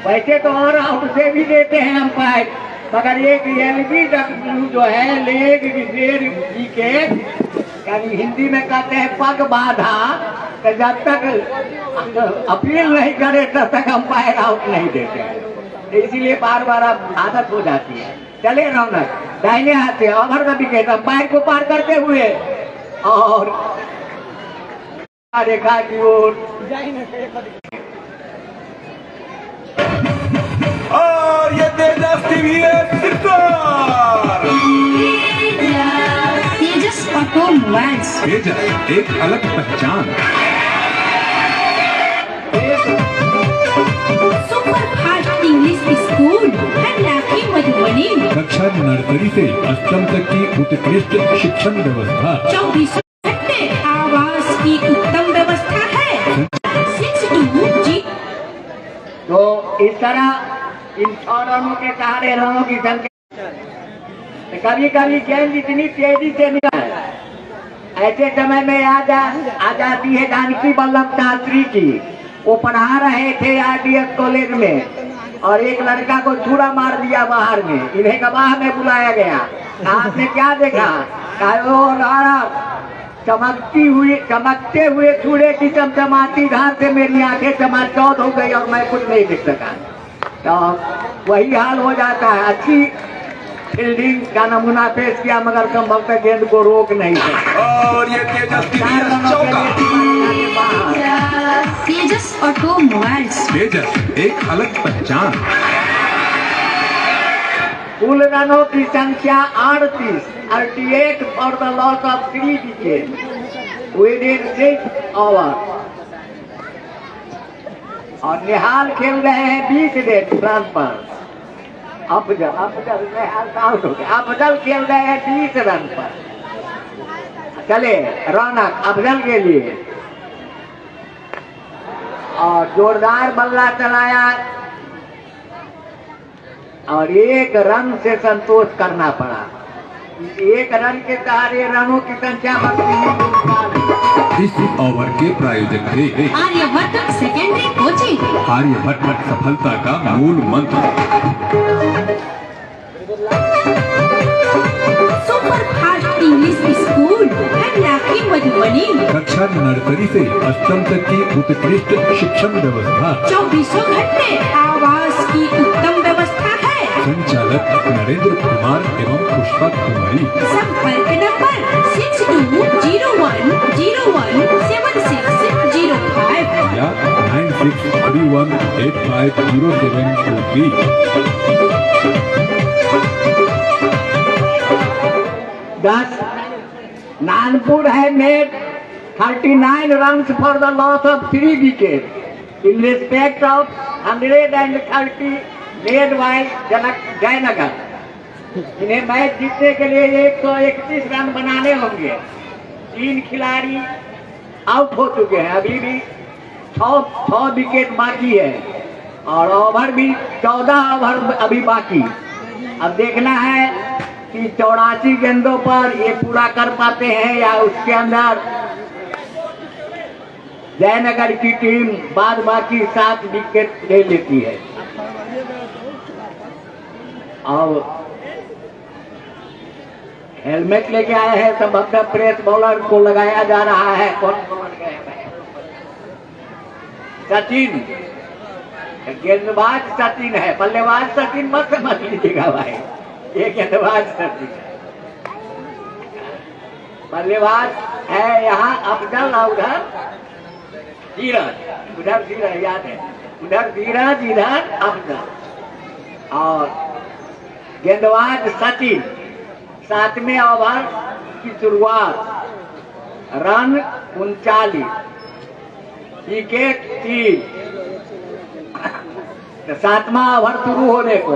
वैसे तो और आउट से भी देते हैं अंपायर, मगर एक एलबी जो है लेग विकेट, यानी हिंदी में कहते हैं पग बाधा, तो जब तक अपील नहीं करे तब तक अंपायर आउट नहीं देते हैं, इसीलिए बार बार आदत हो जाती है। चले रौनक दाहिने हाथ से ओवर द विकेट, अंपायर को पार करते हुए और रेखा की ओर और ये तेजस्वी तेजस ऑटोमोबाइल्स तेजस एक अलग पहचान। Super fast English school Harlakhi Madhubani कक्षा नर्सरी से अष्टम तक की उत्कृष्ट शिक्षण व्यवस्था। 24 घंटे आवास की उत्तम व्यवस्था है। 62G तो इस तरह इन 6 रनों के सहारे रनों की संख्या कभी कभी गेंद इतनी तेजी से निकल, ऐसे समय में आ जाती है जानकी वल्लभ शास्त्री की। वो पढ़ा रहे थे RDS कॉलेज में और एक लड़का को छुरा मार दिया बाहर में, इन्हें गवाह में बुलाया गया। आपने क्या देखा? चमकते हुए छुरे की चमचमाती धार से मेरी आंखें चमाचौध हो गई और मैं कुछ नहीं दिख सका। तो वही हाल हो जाता है। अच्छी फील्डिंग का नमूना पेश किया मगर संभवतः गेंद को रोक नहीं सका। और ये तेजस ऑटोमोबाइल्स तेजस एक अलग पहचान। कुल रनों की संख्या 38 for the loss of 3 wicket within 6 over और निहाल खेल रहे हैं 20 रन पर। अफजल खेल रहे हैं 20 रन पर। चले रौनक अफजल के लिए और जोरदार बल्ला चलाया और 1 रन से संतोष करना पड़ा। 1 रन के सहारे रनों की संख्या बढ़ती। इस ओवर के प्रायोजक थे आर्यभट्ट सेकेंडरी कोचिंग। आर्यभट्ट सफलता का मूल मंत्र। Super fast English school Harlakhi Madhubani कक्षा नर्सरी से अष्टम तक की उत्कृष्ट शिक्षण व्यवस्था। 24 घंटे आवास की उत्तम व्यवस्था है। संचालक नरेंद्र कुमार एवं पुष्पा कुमारी। संपर्क नंबर 6201017605 या 9631850723। नानपुर है made 39 runs for the loss of 3 wickets in respect of 130 made by Jaynagar. इन्हें मैच जीतने के लिए 131 रन बनाने होंगे। 3 खिलाड़ी आउट हो चुके हैं, अभी भी 6 विकेट बाकी है और ओवर भी 14 ओवर अभी बाकी। अब देखना है कि 84 गेंदों पर ये पूरा कर पाते हैं या उसके अंदर जयनगर की टीम बाद बाकी 7 विकेट ले लेती है। और हेलमेट लेके आए हैं सब, अपना प्रेस बॉलर को लगाया जा रहा है। कौन बॉलर गए भाई? सचिन, गेंदबाज सचिन है, बल्लेबाज सचिन मत समझ लीजिएगा भाई, ये गेंदबाज सचिन है। बल्लेबाज है यहाँ अफजल और उधर धीरज, उधर धीरज याद है, उधर धीरज इधर अफजल। और गेंदबाज सचिन। 7वें ओवर की शुरुआत, रन 39, विकेट 3। 7वां ओवर शुरू होने को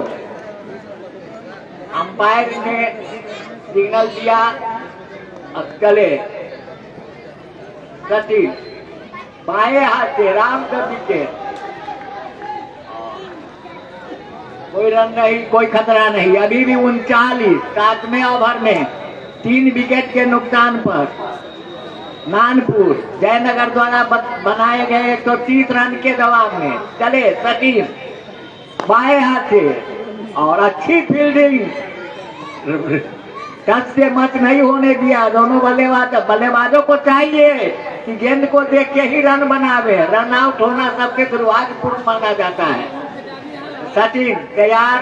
अंपायर ने सिग्नल दिया, अब चले। सचिन बाएं हाथ से राम का विकेट, कोई रन नहीं, कोई खतरा नहीं, अभी भी 39। 7वें ओवर में 3 विकेट के नुकसान पर नानपुर जयनगर द्वारा बनाए गए 130 रन के दबाव में चले। सचिन बाएं हाथ से और अच्छी फील्डिंग, टच से मत नहीं होने दिया। दोनों बल्लेबाजों को चाहिए कि गेंद को देख के ही रन बनावे, रन आउट होना सबके दुर्भाग्यपूर्ण माना जाता है। सचिन तैयार,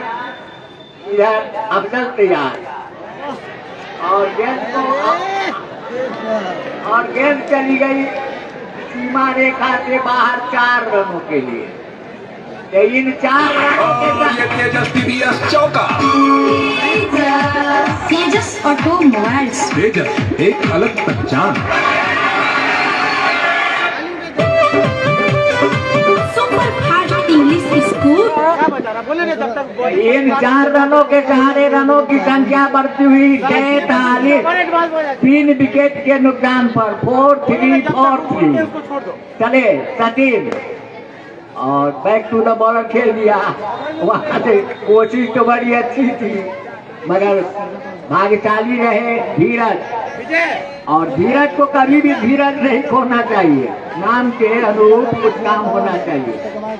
इधर अफजल तैयार, और गेंद चली गई सीमा रेखा से बाहर 4 रनों के लिए। इन 4 रनों के साथ तेजस्वी चौका। तेजस ऑटोमोबाइल्स, तेजस एक अलग पहचान। Super fast English school. इन 4 रनों के सहारे रनों की संख्या बढ़ती हुई 43, 3 विकेट के नुकसान पर 4-3, 4-3 चले। सचिन और बैक टू द बॉलर खेल दिया। वहां से कोशिश तो बड़ी अच्छी थी, मगर भाग्यशाली रहे धीरज, और धीरज को कभी भी धीरज नहीं खोना चाहिए, नाम के अनुरूप कुछ काम होना चाहिए।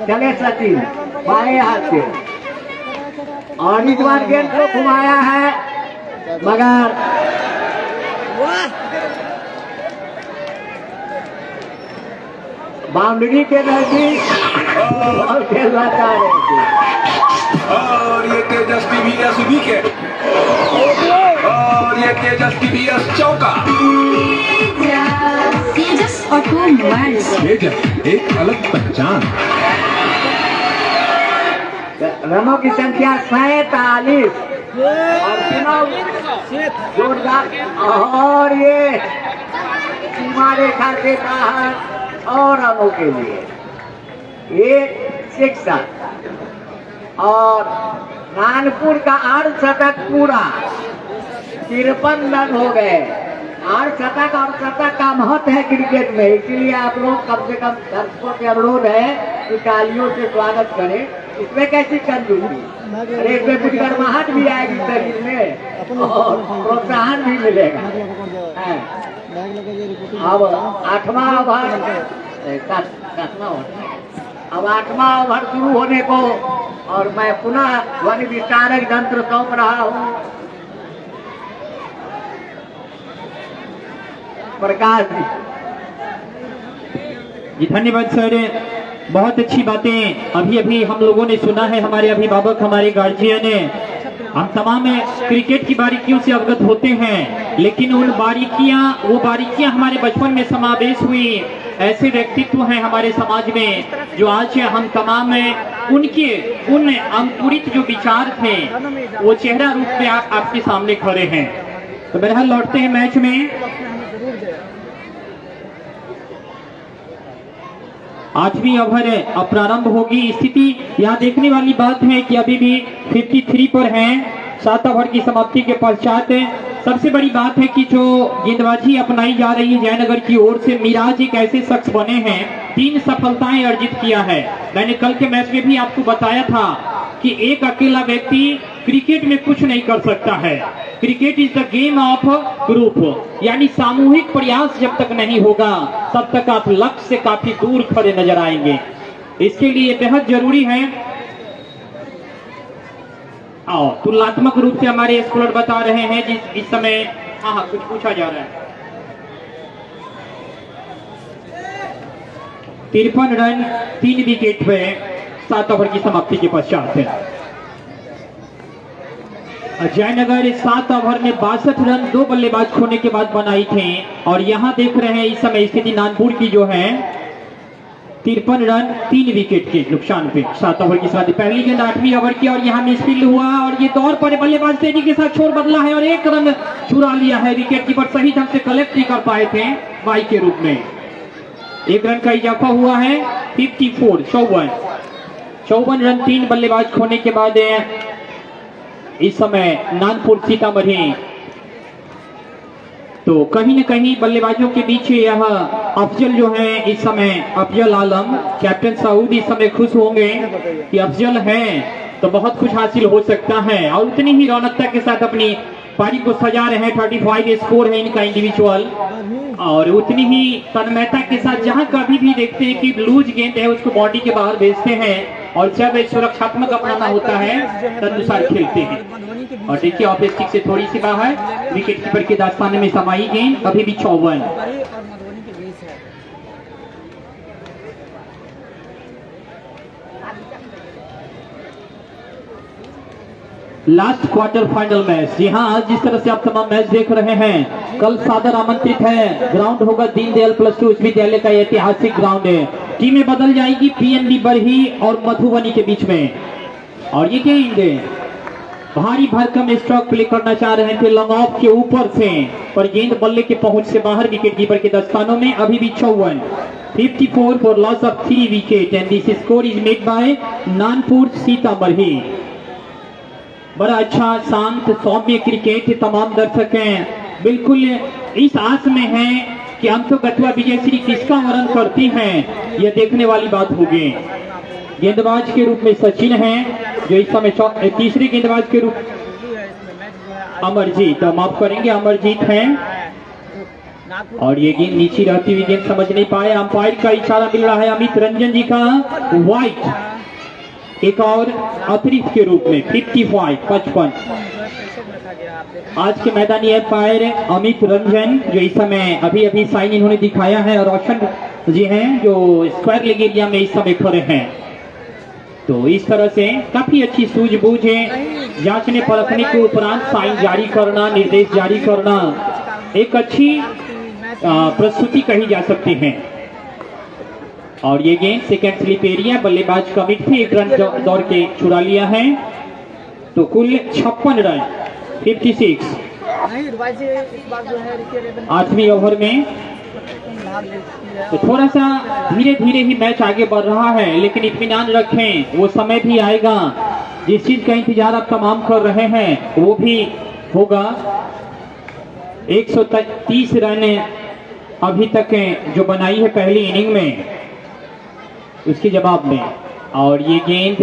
चले सचिन बाएं हाथ से, और इस बार गेंद को घुमाया है, मगर बाउंड्री के नजदीक बॉल खेलना चाह रहे थे। और ये तेजस्वी विकेट, और ये तेजस्वी चौका। तेजस ऑटोमोबाइल्स, तेजस एक अलग पहचान। रनों की संख्या 47, और जोरदार, और ये सीमा रेखा से बाहर और रनों के लिए 1 और नानपुर का 8 शतक पूरा, 53 रन हो गए। 8 शतक और शतक का महत्व है क्रिकेट में, इसीलिए आप लोग कम से कम दर्शकों से अनुरोध है कि तालियों से स्वागत करें। इसमें कैसी कंजूसी, अरे इसमें कुछ गर्माहट भी आएगी शरीर में और प्रोत्साहन भी मिलेगा। अब 8वां ओवर, अब 8वां ओवर शुरू होने को, और मैं पुनः ध्वनि विस्तारक यंत्र सौंप रहा हूँ प्रकाश जी। धन्यवाद सर, बहुत अच्छी बातें अभी अभी हम लोगों ने सुना है। हमारे अभिभावक, हमारे गार्जियन ने, हम तमाम क्रिकेट की बारीकियों से अवगत होते हैं, लेकिन वो बारीकियां हमारे बचपन में समावेश हुई। ऐसे व्यक्तित्व हैं हमारे समाज में जो आज हम तमाम उन अंकुरित जो विचार थे वो चेहरा रूप में आपके सामने खड़े हैं। तो बहरहाल लौटते हैं मैच में। आठवीं ओवर प्रारंभ होगी। स्थिति यहाँ देखने वाली बात है कि अभी भी 53 पर हैं। 7 ओवर की समाप्ति के पश्चात सबसे बड़ी बात है कि जो गेंदबाजी अपनाई जा रही है जयनगर की ओर से, मिराज एक ऐसे शख्स बने हैं, 3 सफलताएं अर्जित किया है। मैंने कल के मैच में भी आपको बताया था कि एक अकेला व्यक्ति क्रिकेट में कुछ नहीं कर सकता है। Cricket is the game of group, यानी सामूहिक प्रयास जब तक नहीं होगा तब तक आप लक्ष्य से काफी दूर खड़े नजर आएंगे। इसके लिए बेहद जरूरी है। आओ तुलनात्मक रूप से हमारे स्कॉलर बता रहे हैं जिस इस समय हाँ कुछ पूछा जा रहा है। 53 रन 3 विकेट पे 7 ओवर की समाप्ति के पश्चात जयनगर 7 ओवर में 62 रन 2 बल्लेबाज खोने के बाद बनाई थे। और यहां देख रहे हैं इस समय स्थिति नानपुर की जो है 53 रन 3 विकेट के नुकसान पे 7 ओवर की साथ पहली गेंद 8वीं ओवर की और यहाँ मिसफील्ड हुआ और ये दौर पर बल्लेबाज तेजी के साथ छोर बदला है और 1 रन चुरा लिया है। विकेट कीपर सही ढंग से कलेक्ट नहीं कर पाए थे बाई के रूप में। 1 रन का इजाफा हुआ है 54 रन 3 बल्लेबाज खोने के बाद इस समय नानपुर सीतामढ़ी तो कहीं न कहीं बल्लेबाजों के बीच यह अफजल जो है इस समय अफजल आलम कैप्टन सऊद इस समय खुश होंगे कि अफजल है तो बहुत कुछ हासिल हो सकता है और उतनी ही रौनकता के साथ अपनी पारी को सजा रहे हैं। 35 स्कोर है इनका इंडिविजुअल और उतनी ही तन्मयता के साथ जहां कभी भी देखते हैं कि लूज गेंद है उसको बॉडी के बाहर भेजते हैं और जब सुरक्षात्मक अपनाना होता है तदनुसार खेलते हैं। और देखिए ऑफ स्टिक से थोड़ी सी बाहर विकेट कीपर के दास्ताने में समाई गेंद अभी भी 54। Last quarter final match. जी हाँ, आज जिस तरह से आप तमाम मैच देख रहे हैं कल सादर आमंत्रित है। ग्राउंड होगा दीनदयाल +2 उच्च विद्यालय का ऐतिहासिक ग्राउंड है। टीमें बदल जाएगी पीएनबी बरही और मधुबनी के बीच में। और ये गेंद भारी भरकम स्ट्रोक प्ले करना चाह रहे थे लॉन्ग ऑफ के ऊपर से पर गेंद बल्ले के पहुंच से बाहर विकेट कीपर के दस्तानों में अभी भी 54 for loss of 3 wicket and this score is made by Nanpur Sitamarhi. बड़ा अच्छा शांत सौम्य क्रिकेट तमाम दर्शक हैं बिल्कुल इस आस में हैं कि अंतगतवा विजयश्री किसका वरण करती हैं यह देखने वाली बात होगी। गेंदबाज के रूप में सचिन हैं जो इस समय तीसरे गेंदबाज के रूप अमरजीत माफ करेंगे अमरजीत हैं और ये गेंद नीचे रहती हुई गेंद समझ नहीं पाए। अंपायर का इशारा मिल रहा है अमित रंजन जी का वाइट एक और अतिरिक्त के रूप में 55 आज के मैदानी अंपायर अमित रंजन जो इस समय अभी साइन इन्होंने दिखाया है और रोशन जी हैं जो स्क्वायर लेग एरिया में इस समय खड़े हैं। तो इस तरह से काफी अच्छी सूझबूझ है जांचने परखने के उपरांत साइन जारी करना निर्देश जारी करना एक अच्छी प्रस्तुति कही जा सकती है। और ये गेंद सेकेंड स्लिप एरिया बल्लेबाज कमिट थे 1 रन दौड़ के छुड़ा लिया है। तो कुल 56 रन 56 8वीं ओवर में। तो थोड़ा सा धीरे धीरे ही मैच आगे बढ़ रहा है लेकिन इत्मीनान रखें वो समय भी आएगा जिस चीज का इंतजार आप तमाम कर रहे हैं वो भी होगा। 130 रन अभी तक जो बनाई है पहली इनिंग में उसके जवाब में। और ये गेंद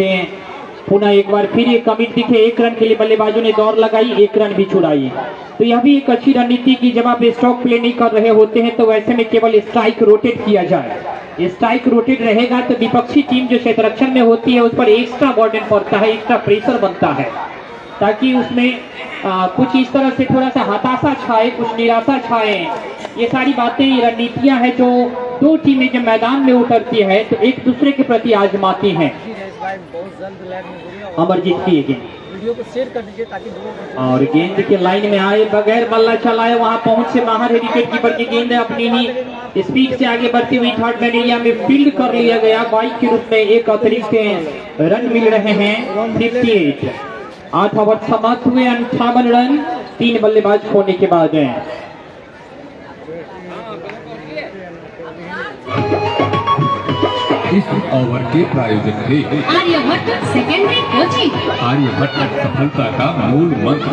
पुनः एक बार फिर ये कमिट दिखे 1 रन के लिए बल्लेबाजों ने दौड़ लगाई 1 रन भी छुड़ाई। तो यह भी एक अच्छी रणनीति की जब आप स्ट्रोक प्ले नहीं कर रहे होते हैं तो वैसे में केवल स्ट्राइक रोटेट किया जाए। स्ट्राइक रोटेट रहेगा तो विपक्षी टीम जो क्षेत्ररक्षण में होती है उस पर एक्स्ट्रा बर्डन पड़ता है एक्स्ट्रा प्रेशर बनता है ताकि उसमें कुछ इस तरह से थोड़ा सा हताशा छाए कुछ निराशा छाए। ये सारी बातें रणनीतियां हैं जो 2 टीमें जब मैदान में उतरती है तो एक दूसरे के प्रति आजमाती हैं। अमरजीत की गेंद और गेंद के लाइन में आए बगैर बल्ला चलाए वहां पहुंच से बाहर है विकेट कीपर की गेंद अपनी ही स्पीड से आगे बढ़ती हुई थर्ड मैन एरिया में फील्ड कर लिया गया। 22 के रूप में एक अतिरिक्त रन मिल रहे हैं 58। 8 ओवर समाप्त हुए 58 रन 3 बल्लेबाज खोने के बाद हैं। इस ओवर के प्रायोजक थे आर्यभट्ट सेकेंडरी कोचिंग। आर्यभट्ट सफलता का मूल मंत्र।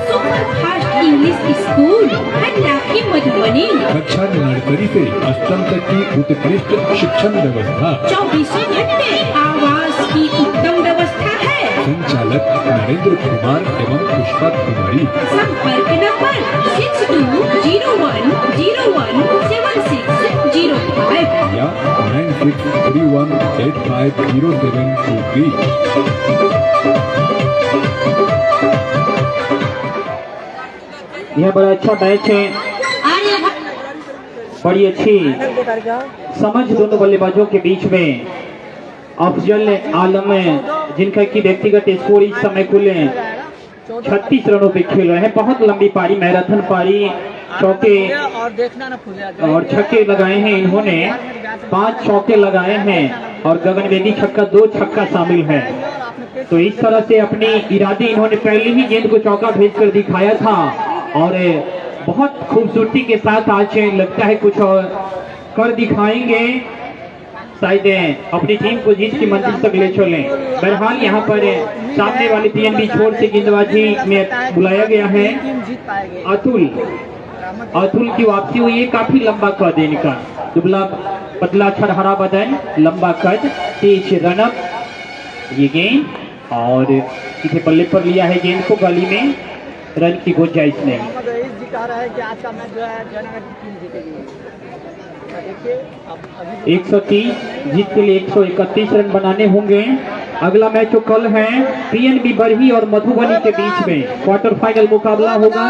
Superfast English school Handaki Madhubani. कक्षा नर्सरी से अष्टम तक की उत्कृष्ट शिक्षण व्यवस्था। 24 घंटे आवास की उत्तम व्यवस्था है। संचालक नरेंद्र कुमार एवं पुष्पा कुमारी। संपर्क नंबर 6201017605 या 9631850723। यह बड़ा अच्छा मैच है, बड़ी अच्छी समझ दोनों बल्लेबाजों के बीच में। अफजल आलम जिनका की व्यक्तिगत स्कोर इस समय कुल 36 रनों पे खेल रहे हैं। बहुत लंबी पारी, मैराथन पारी, चौके और छक्के लगाए हैं इन्होंने। 5 चौके लगाए हैं और गगन बेदी छक्का, 2 छक्का शामिल है। तो इस तरह से अपनी इरादे इन्होंने पहले ही गेंद को चौका भेजकर दिखाया था और बहुत खूबसूरती के साथ आज लगता है कुछ और कर दिखाएंगे, शायद अपनी टीम को जीत की मंजिल तक ले चलें। बहरहाल यहाँ पर सामने वाले पीएनबी छोर से गेंदबाजी में बुलाया गया है अतुल की वापसी हुई है। काफी लंबा कद इनका, दुबला पतला छरहरा बदन, लंबा कद, तेज रनअप। ये गेंद और सीधे बल्ले पर लिया है गेंद को, गली में रन की गुंजाइश नहीं। 130 जीत के लिए 131 रन बनाने होंगे। अगला मैच जो कल है पीएनबी बरही और मधुबनी के बीच में क्वार्टर फाइनल मुकाबला होगा,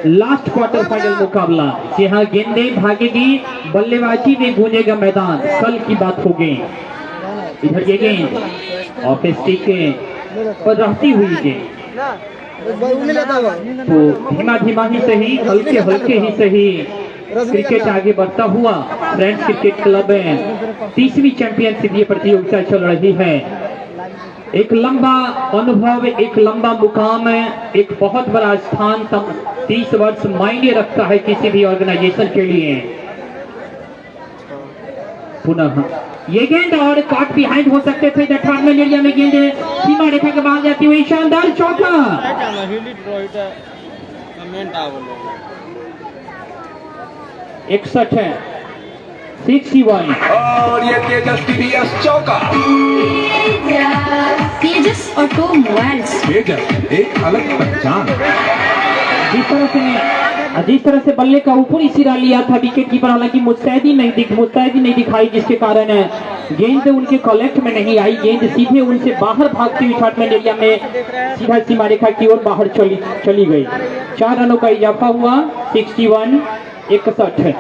लास्ट क्वार्टर फाइनल मुकाबला। जहां गेंदें भागेगी, बल्लेबाजी में गूंजेगा मैदान, कल की बात होगी। इधर ये गेंद ऑफ स्टिक पर रहती हुई गेंद, तो धीमा धीमा ही सही, हल्के हल्के ही सही क्रिकेट आगे बढ़ता हुआ फ्रेंड्स क्रिकेट क्लब में 30वीं चैंपियनशिप ये प्रतियोगिता चल रही है। एक लंबा अनुभव, एक लंबा मुकाम, एक बहुत बड़ा स्थान, 30 वर्ष मायने रखता है किसी भी ऑर्गेनाइजेशन के लिए। पुनः ये गेंद और कॉट बिहाइंड हो सकते थे। थर्ड एरिया में गेंद सीमा रेखा के बाहर जाती हुई शानदार चौका। 61 है, 61 और ये तेजस्वी चौका। तेजस ऑटोमोबाइल्स, तेजस एक अलग पहचान। जिस तरह से बल्ले का ऊपरी सिरा लिया था विकेट कीपर, हालांकि मुस्तैदी नहीं दिखाई, जिसके कारण गेंद उनके कलेक्ट में नहीं आई। गेंद सीधे उनसे बाहर भागती हुई शॉटमैन एरिया में सीधा सीमा रेखा की ओर बाहर चली गई। 4 रनों का इजाफा हुआ, 61 61।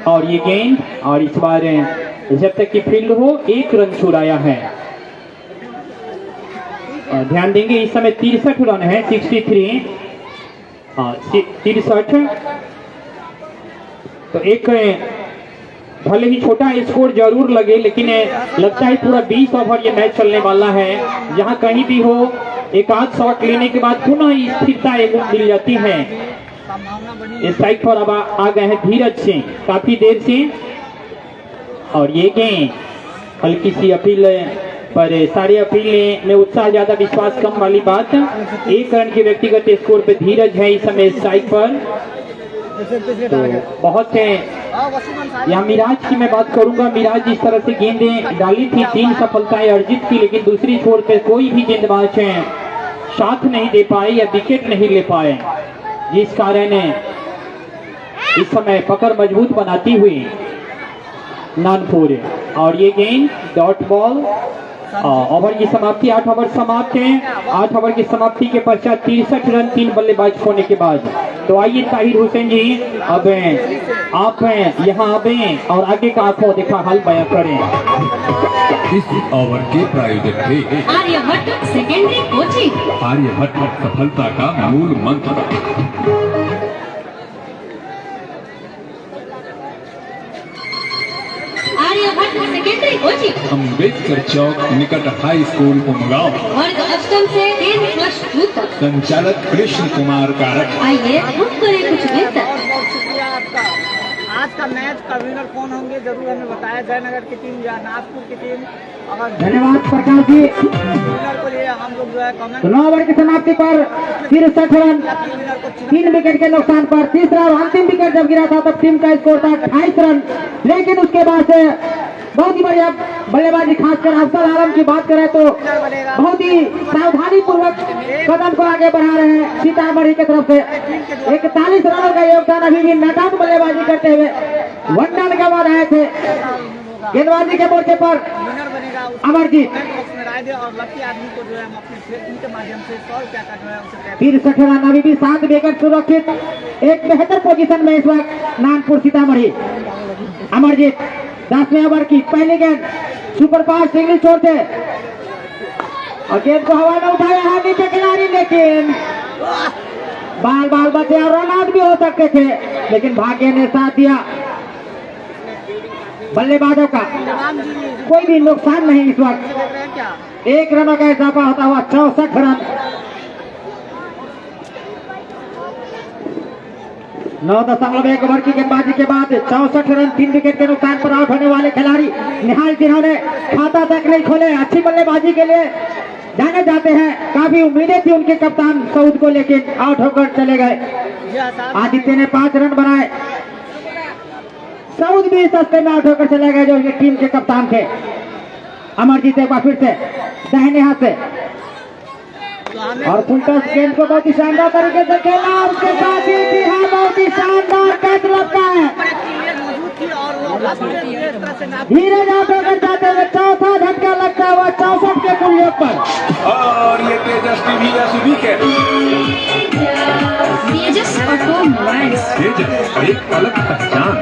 और ये गेंद और इस बार जब तक की फील्ड हो 1 रन छुड़ाया है। ध्यान देंगे इस समय 63 रन है, 63 63। तो एक भले ही छोटा स्कोर जरूर लगे, लेकिन लगता है पूरा 20 ओवर ये मैच चलने वाला है। जहां कहीं भी हो एक आध शॉट लेने के बाद पुनः स्थिरता एवं मिल जाती है। इस साइड पर अब आ गए हैं धीरज सिंह काफी देर से। और ये गेंद हल्की सी अपील पर सारे अपील में उत्साह ज्यादा, विश्वास कम वाली बात। 1 रन के व्यक्तिगत स्कोर पे धीरज है इस समय स्ट्राइक पर। तो बहुत है यहाँ मिराज की मैं बात करूंगा। मिराज जिस तरह से गेंदें डाली थी, 3 सफलताएं अर्जित की, लेकिन दूसरी छोर पे कोई भी गेंदबाज साथ नहीं दे पाए या विकेट नहीं ले पाए, जिस कारण इस समय पकड़ मजबूत बनाती हुई नानपुर। और ये गेंद डॉट बॉल। ओवर की समाप्ति, 8 ओवर समाप्त है। 8 ओवर की समाप्ति के पश्चात 63 रन 3 बल्लेबाज होने के बाद। तो आइए ताहिर हुसैन जी, अब आप यहाँ आए और आगे का आंखों देखा हाल बयां करें। इस ओवर के प्रायोजक थे आर्यभट्ट सेकेंडरी कोचिंग। आर्यभट्ट सफलता का मूल मंत्र। आर्यभट्ट सेकेंडरी कोचिंग, अम्बेडकर चौक निकट हाई स्कूल उमगांव। वर्ग अष्टम से 10+2 तक। संचालक कृष्ण कुमार कारक। आइए हम करें कुछ बेहतर। आज का मैच का विनर कौन होंगे जरूर हमें बताया। जयनगर की टीम या नागपुर की टीम। धन्यवाद प्रकाश जी। विनर को लिए हम लोग जो है कमेंट। 9 ओवर की समाप्ति पर 63 रन 3 विकेट के नुकसान पर तीसरा और अंतिम विकेट जब गिरा था तब टीम का स्कोर था 28 रन। लेकिन उसके बाद से बहुत ही बढ़िया बल्लेबाजी, खासकर अफजल आलम की बात करें तो बहुत ही सावधानी पूर्वक कदम को आगे बढ़ा रहे हैं सीतामढ़ी की तरफ से। 41 रनों का योगदान, अभी भी नाकाम बल्लेबाजी करते हुए वनडन के बाद आए थे। गेंदबाजी के मोर्चे पर अमरजीत और लकी आदमी को जो है हम अपने फेसबुक के माध्यम से 100 रुपया का जो है उसे 63 रन, अभी भी 7 विकेट सुरक्षित, एक बेहतर पोजीशन में इस वक्त नानपुर सीतामढ़ी। अमरजीत 10वें ओवर की पहली गेंद सुपर फास्ट सिंगल छोड़ते और गेंद को हवा में उठाया है नीचे खिलाड़ी, लेकिन बाल बचे और रन आउट भी हो सकते थे, लेकिन भाग्य ने साथ दिया। बल्लेबाजों का कोई भी नुकसान नहीं इस वक्त, 1 रनों का इजाफा होता हुआ 64 रन। 9.1 ओवर की गेंदबाजी के बाद 64 रन, 3 विकेट के नुकसान पर आउट होने वाले खिलाड़ी निहाल, जिन्होंने खाता तक नहीं खोले, अच्छी बल्लेबाजी के लिए जाने जाते हैं। काफी उम्मीदें थी उनके कप्तान सऊद को, लेकिन आउट होकर चले गए। आदित्य ने 5 रन बनाए, सऊद भी सस्ते में आउट होकर चले गए जो ये टीम के कप्तान थे। अमरजीत एक बार फिर से दाहिने हाथ से और फुल टॉस गेंद को बहुत ही शानदार तरीके से खेला, और उसके साथ ही बहुत ही शानदार कैच लगता है। धीरे आउट होकर जाते हुए चौथा झटका लगता हुआ 64 के कुल योग पर, और ये तेजस्वी भी विकेट। तेजस ऑटो मोबाइल्स, तेजस एक अलग पहचान।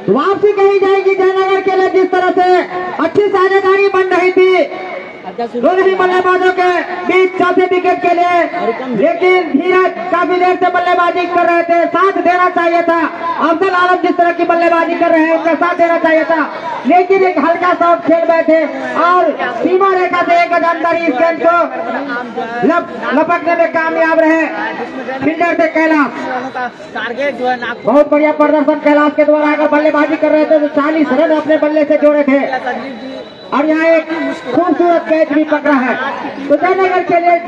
वापसी कही जाएगी जयनगर के लिए, जिस तरह से अच्छी साझेदारी बन रही थी दोनों ही बल्लेबाजों के बीच चौथे विकेट के लिए, लेकिन धीरज काफी देर से बल्लेबाजी कर रहे थे, साथ देना चाहिए था। अफजल आलम जिस तरह की बल्लेबाजी कर रहे हैं उनका साथ देना चाहिए था, लेकिन एक हल्का शॉट खेल बैठे और सीमा रेखा से एक अंदर इस गेंद को लपकने में कामयाब रहे फील्डर थे कैलाश। टारगेट जो है बहुत बढ़िया प्रदर्शन कैलाश के द्वारा, अगर बल्लेबाजी कर रहे थे तो 40 रन अपने बल्ले से जोड़े थे, और यहाँ एक खूबसूरत कैच भी पकड़ा है। तो जयनगर के लिए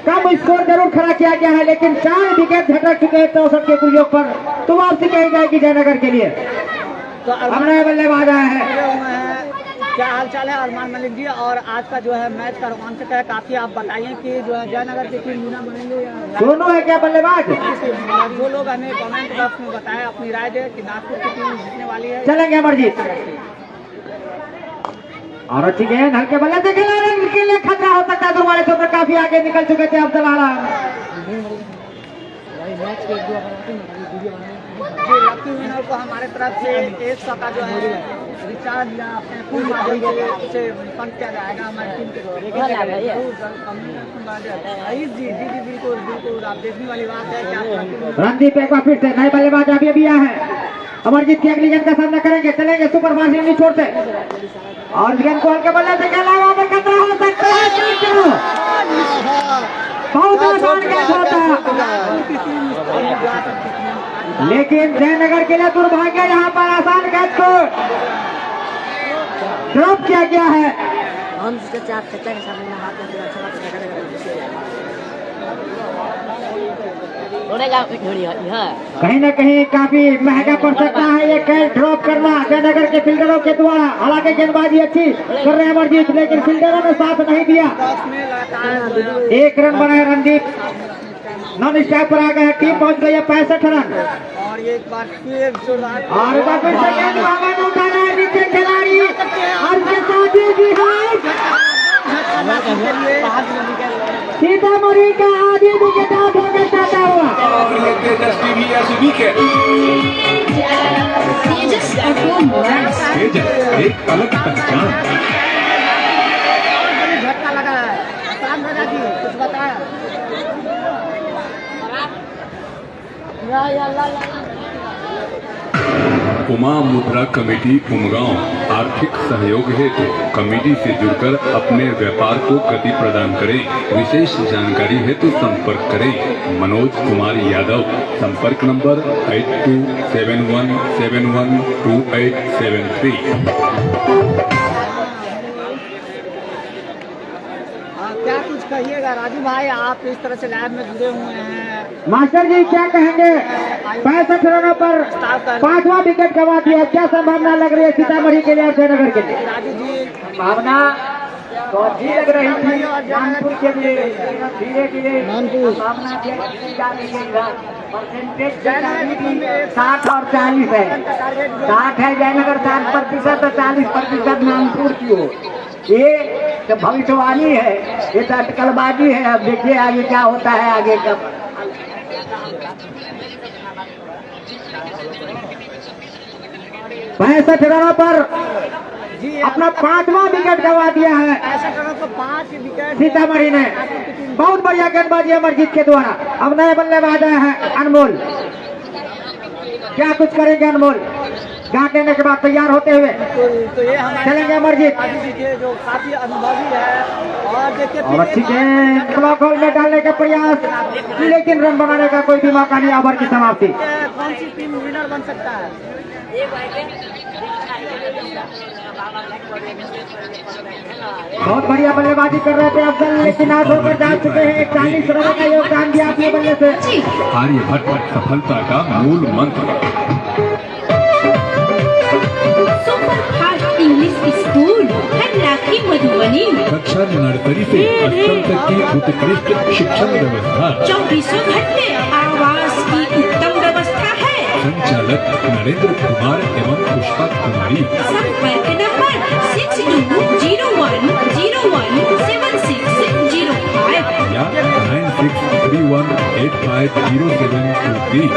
कम स्कोर जरूर खड़ा किया गया है, लेकिन 4 विकेट झटक चुके हैं 64 के कुल योग पर, तो वापसी कही जाएगी जयनगर के लिए। तो अब नए बल्लेबाज आए हैं। क्या हाल चाल है अरमान मलिक जी, और आज का जो है मैच का रोमांचक है काफी। आप बताइए कि जो है जयनगर की टीम बिना बनेंगे या दोनों है क्या बल्लेबाज? जो लोग हमें कमेंट बॉक्स में बताएं अपनी राय दे कि नागपुर की टीम जीतने वाली है। चलेंगे अमरजीत, और अच्छी गेंद हल्के बल्ले से खेला, रन के लिए खतरा हो सकता है। तुम्हारे क्षेत्र काफी आगे निकल चुके थे अफजल आलम। लकी विनर को हमारे तरफ से 100 का जो है रिचार्ज या अपने फुल माध्यम से फंड किया जाएगा हमारी टीम के जी बिल्कुल आप देखने वाली बात है। क्या रणदीप एक बार फिर से नए बल्लेबाज अभी आए हैं, अमरजीत की अगली गेंद का सामना करेंगे। चलेंगे सुपर फास्ट नहीं छोड़ते, और गेंद को हल्के बल्ले से खेला, वहां पर खतरा हो सकता है। बहुत आसान कैच होता, लेकिन जयनगर के लिए दुर्भाग्य, यहाँ पर आसान कैच को ड्रॉप किया गया है। कहीं न कहीं काफी महंगा पड़ सकता है ये कैच ड्रॉप करना जयनगर के फील्डरों के द्वारा। हालांकि गेंदबाजी अच्छी कर रहे हैं अमरजीत, लेकिन फील्डरों ने साथ नहीं दिया। 1 रन बनाए रणदीप, नॉन स्टॉप पर आ गए, टीम पहुंच गई है 65 रन। और एक बार फिर और उठाना है नीचे खिलाड़ी, और इसके साथ ही सीतामढ़ी का आधी विकेट आउट होकर जाता हुआ, और ये तेजस्वी भी विकेट। तेजस ऑटो मोबाइल्स, तेजस एक अलग पहचान। झटका लगा है, आसान राजा जी कुछ बताया। उमा मुद्रा कमेटी उमगांव आर्थिक सहयोग हेतु कमेटी से जुड़कर अपने व्यापार को गति प्रदान करें। विशेष जानकारी हेतु संपर्क करें मनोज कुमार यादव। संपर्क नंबर 8271712873। क्या कुछ कहिएगा राजू भाई, आप इस तरह से लाइव में जुड़े हुए हैं, मास्टर जी क्या कहेंगे? 65 रनों पर 5वां विकेट गंवा दिया, क्या संभावना लग रही है सीतामढ़ी के लिए और जयनगर के लिए? संभावना तो अच्छी लग रही थी नानपुर के लिए, धीरे धीरे संभावना जा रही है। परसेंटेज 60 और 40 है, 60 है जयनगर 60% और 40% नानपुर की हो। ये तो भविष्यवाणी है, ये तो अटकलबाजी है। अब देखिए आगे क्या होता है आगे का। पैंसठ रनों पर अपना 5वां विकेट गंवा दिया है 65 रनों पर 5 विकेट सीतामढ़ी ने। बहुत बढ़िया गेंदबाजी अमरजीत के द्वारा। अब नए बल्लेबाज आए हैं अनमोल, क्या कुछ करेंगे अनमोल? गांठ लेने के बाद तैयार होते हुए तो ये हमारे चलेंगे अमरजीत। जो काफी अनुभवी है और देखिए और अच्छी गेंद ब्लॉक होल में डालने का प्रयास, लेकिन रन बनाने का कोई भी मौका नहीं। ओवर की समाप्ति। कौन सी टीम विनर बन सकता है? बहुत बढ़िया बल्लेबाजी कर रहे थे अफजल, लेकिन आउट होकर जा चुके हैं। 41 रनों का योगदान दिया अपने बल्ले से। आर्यभट्ट सफलता का मूल मंत्र। Super fast English school Harlakhi Madhubani, कक्षा नर्सरी से 8वीं तक की उत्कृष्ट शिक्षण व्यवस्था, 24 घंटे आवास की उत्तम व्यवस्था है। संचालक नरेंद्र कुमार एवं पुष्पा कुमारी। संपर्क नंबर 6201017605 या 9631850723।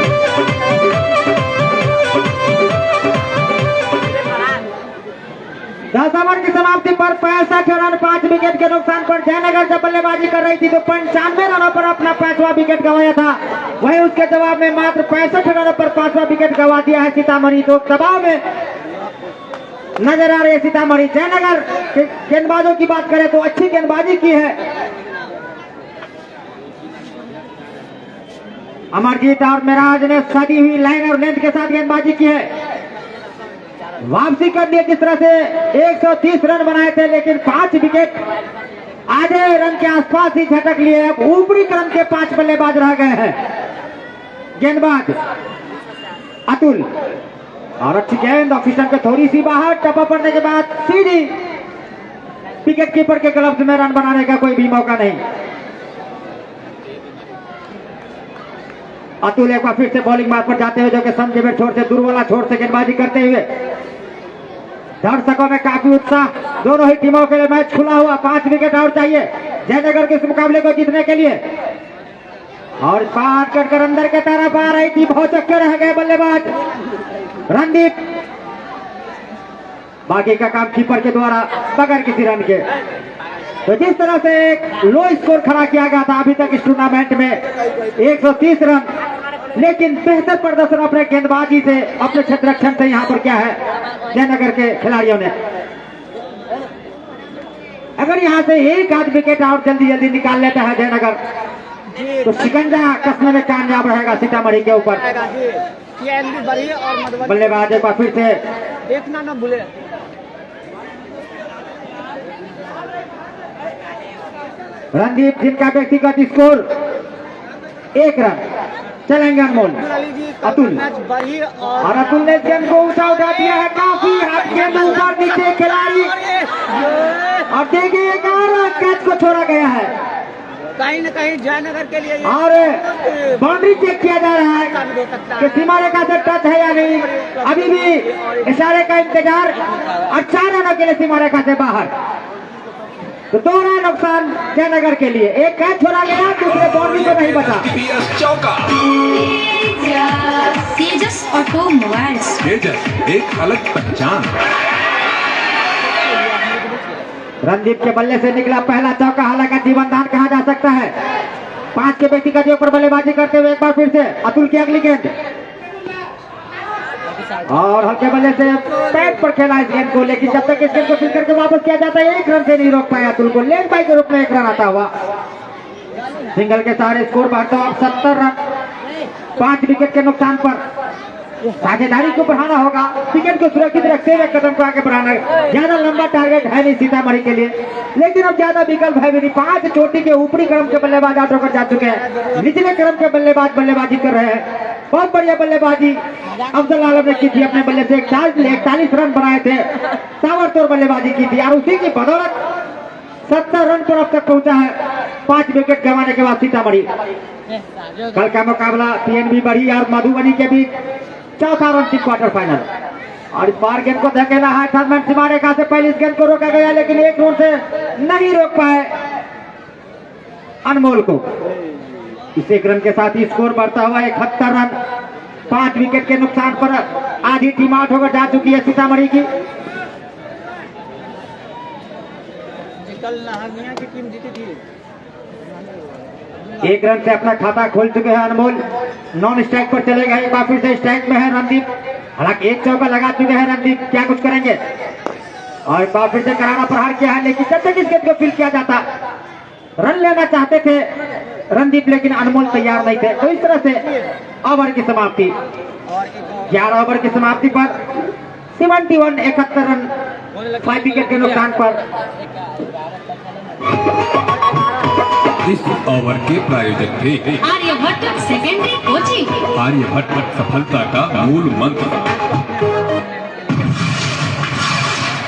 दस ओवर की समाप्ति पर 65 रन 5 विकेट के नुकसान पर जयनगर जब बल्लेबाजी कर रही थी तो 95 रनों पर अपना 5वां विकेट गंवाया था। वहीं उसके जवाब में मात्र 65 रनों पर 5वां विकेट गंवा दिया है सीतामढ़ी। तो दबाव में नजर आ रही है सीतामढ़ी। जयनगर के गेंदबाजों की बात करें तो अच्छी गेंदबाजी की है अमरजीत और मिराज ने सदी हुई लाइन और लेंथ के साथ गेंदबाजी की है। वापसी कर दिए किस तरह से 130 रन बनाए थे, लेकिन 5 विकेट आधे रन के आसपास ही झटक लिए। अब ऊपरी क्रम के 5 बल्लेबाज रह गए हैं। गेंदबाज अतुल और अच्छी गेंद ऑफिसर के थोड़ी सी बाहर, टप्पा पड़ने के बाद सीधी विकेट कीपर के ग्लव्स में रन बनाने का कोई भी मौका नहीं। अतुल एक बार फिर से बॉलिंग मार्ग पर जाते हुए, जो कि संजय छोर से दूर वाला छोर से गेंदबाजी करते हुए। दर्शकों में काफी उत्साह, दोनों ही टीमों के लिए मैच खुला हुआ। 5 विकेट और चाहिए जयनगर के इस मुकाबले को जीतने के लिए। और पार कटकर अंदर के तरफ आ रही थी, बहुत चक्के रह गए बल्लेबाज रणदीप। बाकी का काम कीपर के द्वारा बगैर किसी रन के। तो जिस तरह से एक लो स्कोर खड़ा किया गया था अभी तक इस टूर्नामेंट में 130 रन, लेकिन बेहतर प्रदर्शन अपने गेंदबाजी से, अपने क्षेत्ररक्षण से यहाँ पर क्या है जयनगर के खिलाड़ियों ने। अगर यहाँ से एक आध विकेट और जल्दी जल्दी निकाल लेता है जयनगर तो शिकंजा कसने में कामयाब रहेगा सीतामढ़ी के ऊपर। बल्लेबाज एक बार फिर से देखना न भूले। रणदीप, जिनका व्यक्तिगत स्कोर 1 रन। चलेंगे अनमोल। अतुल और अतुल ने गेंद को उठा दिया है, काफी हाथ गेंद ऊपर नीचे खिलाड़ी। और देखिए एक और कैच को छोड़ा गया है, कहीं न कहीं जयनगर के लिए और बाउंड्री चेक किया जा रहा है कि सीमा रेखा से टच है या नहीं। अभी भी इशारे का इंतजार और 4 रनों के लिए सीमा रेखा से बाहर। तो 2 रन नुकसान जयनगर के लिए। एक कैच छोड़ा गया, दूसरे बाउंड्री को नहीं बचा। तेजस ऑटोमोबाइल्स, तेजस एक अलग पहचान। रणदीप के बल्ले से निकला पहला चौका, हालांकि जीवन दान कहा जा सकता है। 5 के व्यक्तिगत योग पर बल्लेबाजी करते हुए एक बार फिर से अतुल की अगली गेंद, और हल्के बल्ले से पैड पर खेला इस गेंद को, लेकिन जब तक इस गेंद को फिर करके वापस किया जाता है 1 रन से नहीं रोक पाया अतुल को। लेग बाई के रूप में 1 रन आता हुआ। सिंगल के सारे स्कोर बढ़ता अब 70 रन 5 विकेट के नुकसान पर। साझेदारी को बढ़ाना होगा, विकेट को सुरक्षित रखते हुए कदम को आगे बढ़ाना। ज्यादा लंबा टारगेट है नहीं सीतामढ़ी के लिए, लेकिन अब ज्यादा विकल्प है भी नहीं। 5 चोटी के ऊपरी क्रम के बल्लेबाज आउट होकर जा चुके हैं, निचले क्रम के बल्लेबाज बल्लेबाजी कर रहे हैं। बहुत बढ़िया बल्लेबाजी अफजल आलम ने की थी, अपने बल्ले से 41 रन बनाए थे, ताबड़तोड़ बल्लेबाजी की थी और उसी की बदौलत 70 रन पर अब तक पहुंचा है 5 विकेट गंवाने के बाद सीतामढ़ी। कल का मुकाबला पीएनबी बड़ी और मधुबनी के बीच चौथा रन क्वार्टर फाइनल, और इस बार गेंद को धकेला है थर्मन सीमा रेखा से पहले इस गेंद को रोका गया, लेकिन एक रन से नहीं रोक पाए अनमोल को। इस एक रन के साथ ही स्कोर बढ़ता हुआ 71 रन, 5 विकेट के नुकसान पर आधी टीम आउट होकर जा चुकी है सीतामढ़ी की। कल नाहरनिया की टीम जीती थी। एक रन से अपना खाता खोल चुके हैं अनमोल, नॉन स्ट्राइक पर चले गए, एक बार फिर से स्ट्राइक में है रणदीप। हालांकि एक चौका लगा चुके हैं रणदीप, क्या कुछ करेंगे और एक बार फिर से करारा प्रहार किया है, लेकिन जब तक इस गेंद को फील्ड किया जाता, रन लेना चाहते थे रणदीप, लेकिन अनमोल तैयार नहीं थे। तो इस तरह से ओवर की समाप्ति, 11 ओवर की समाप्ति पर 71 रन 5 विकेट के नुकसान पर। इस ओवर के प्रायोजक थे आर्यभट्ट सेकेंडरी कोचिंग। आर्यभट्ट सफलता का मूल मंत्र।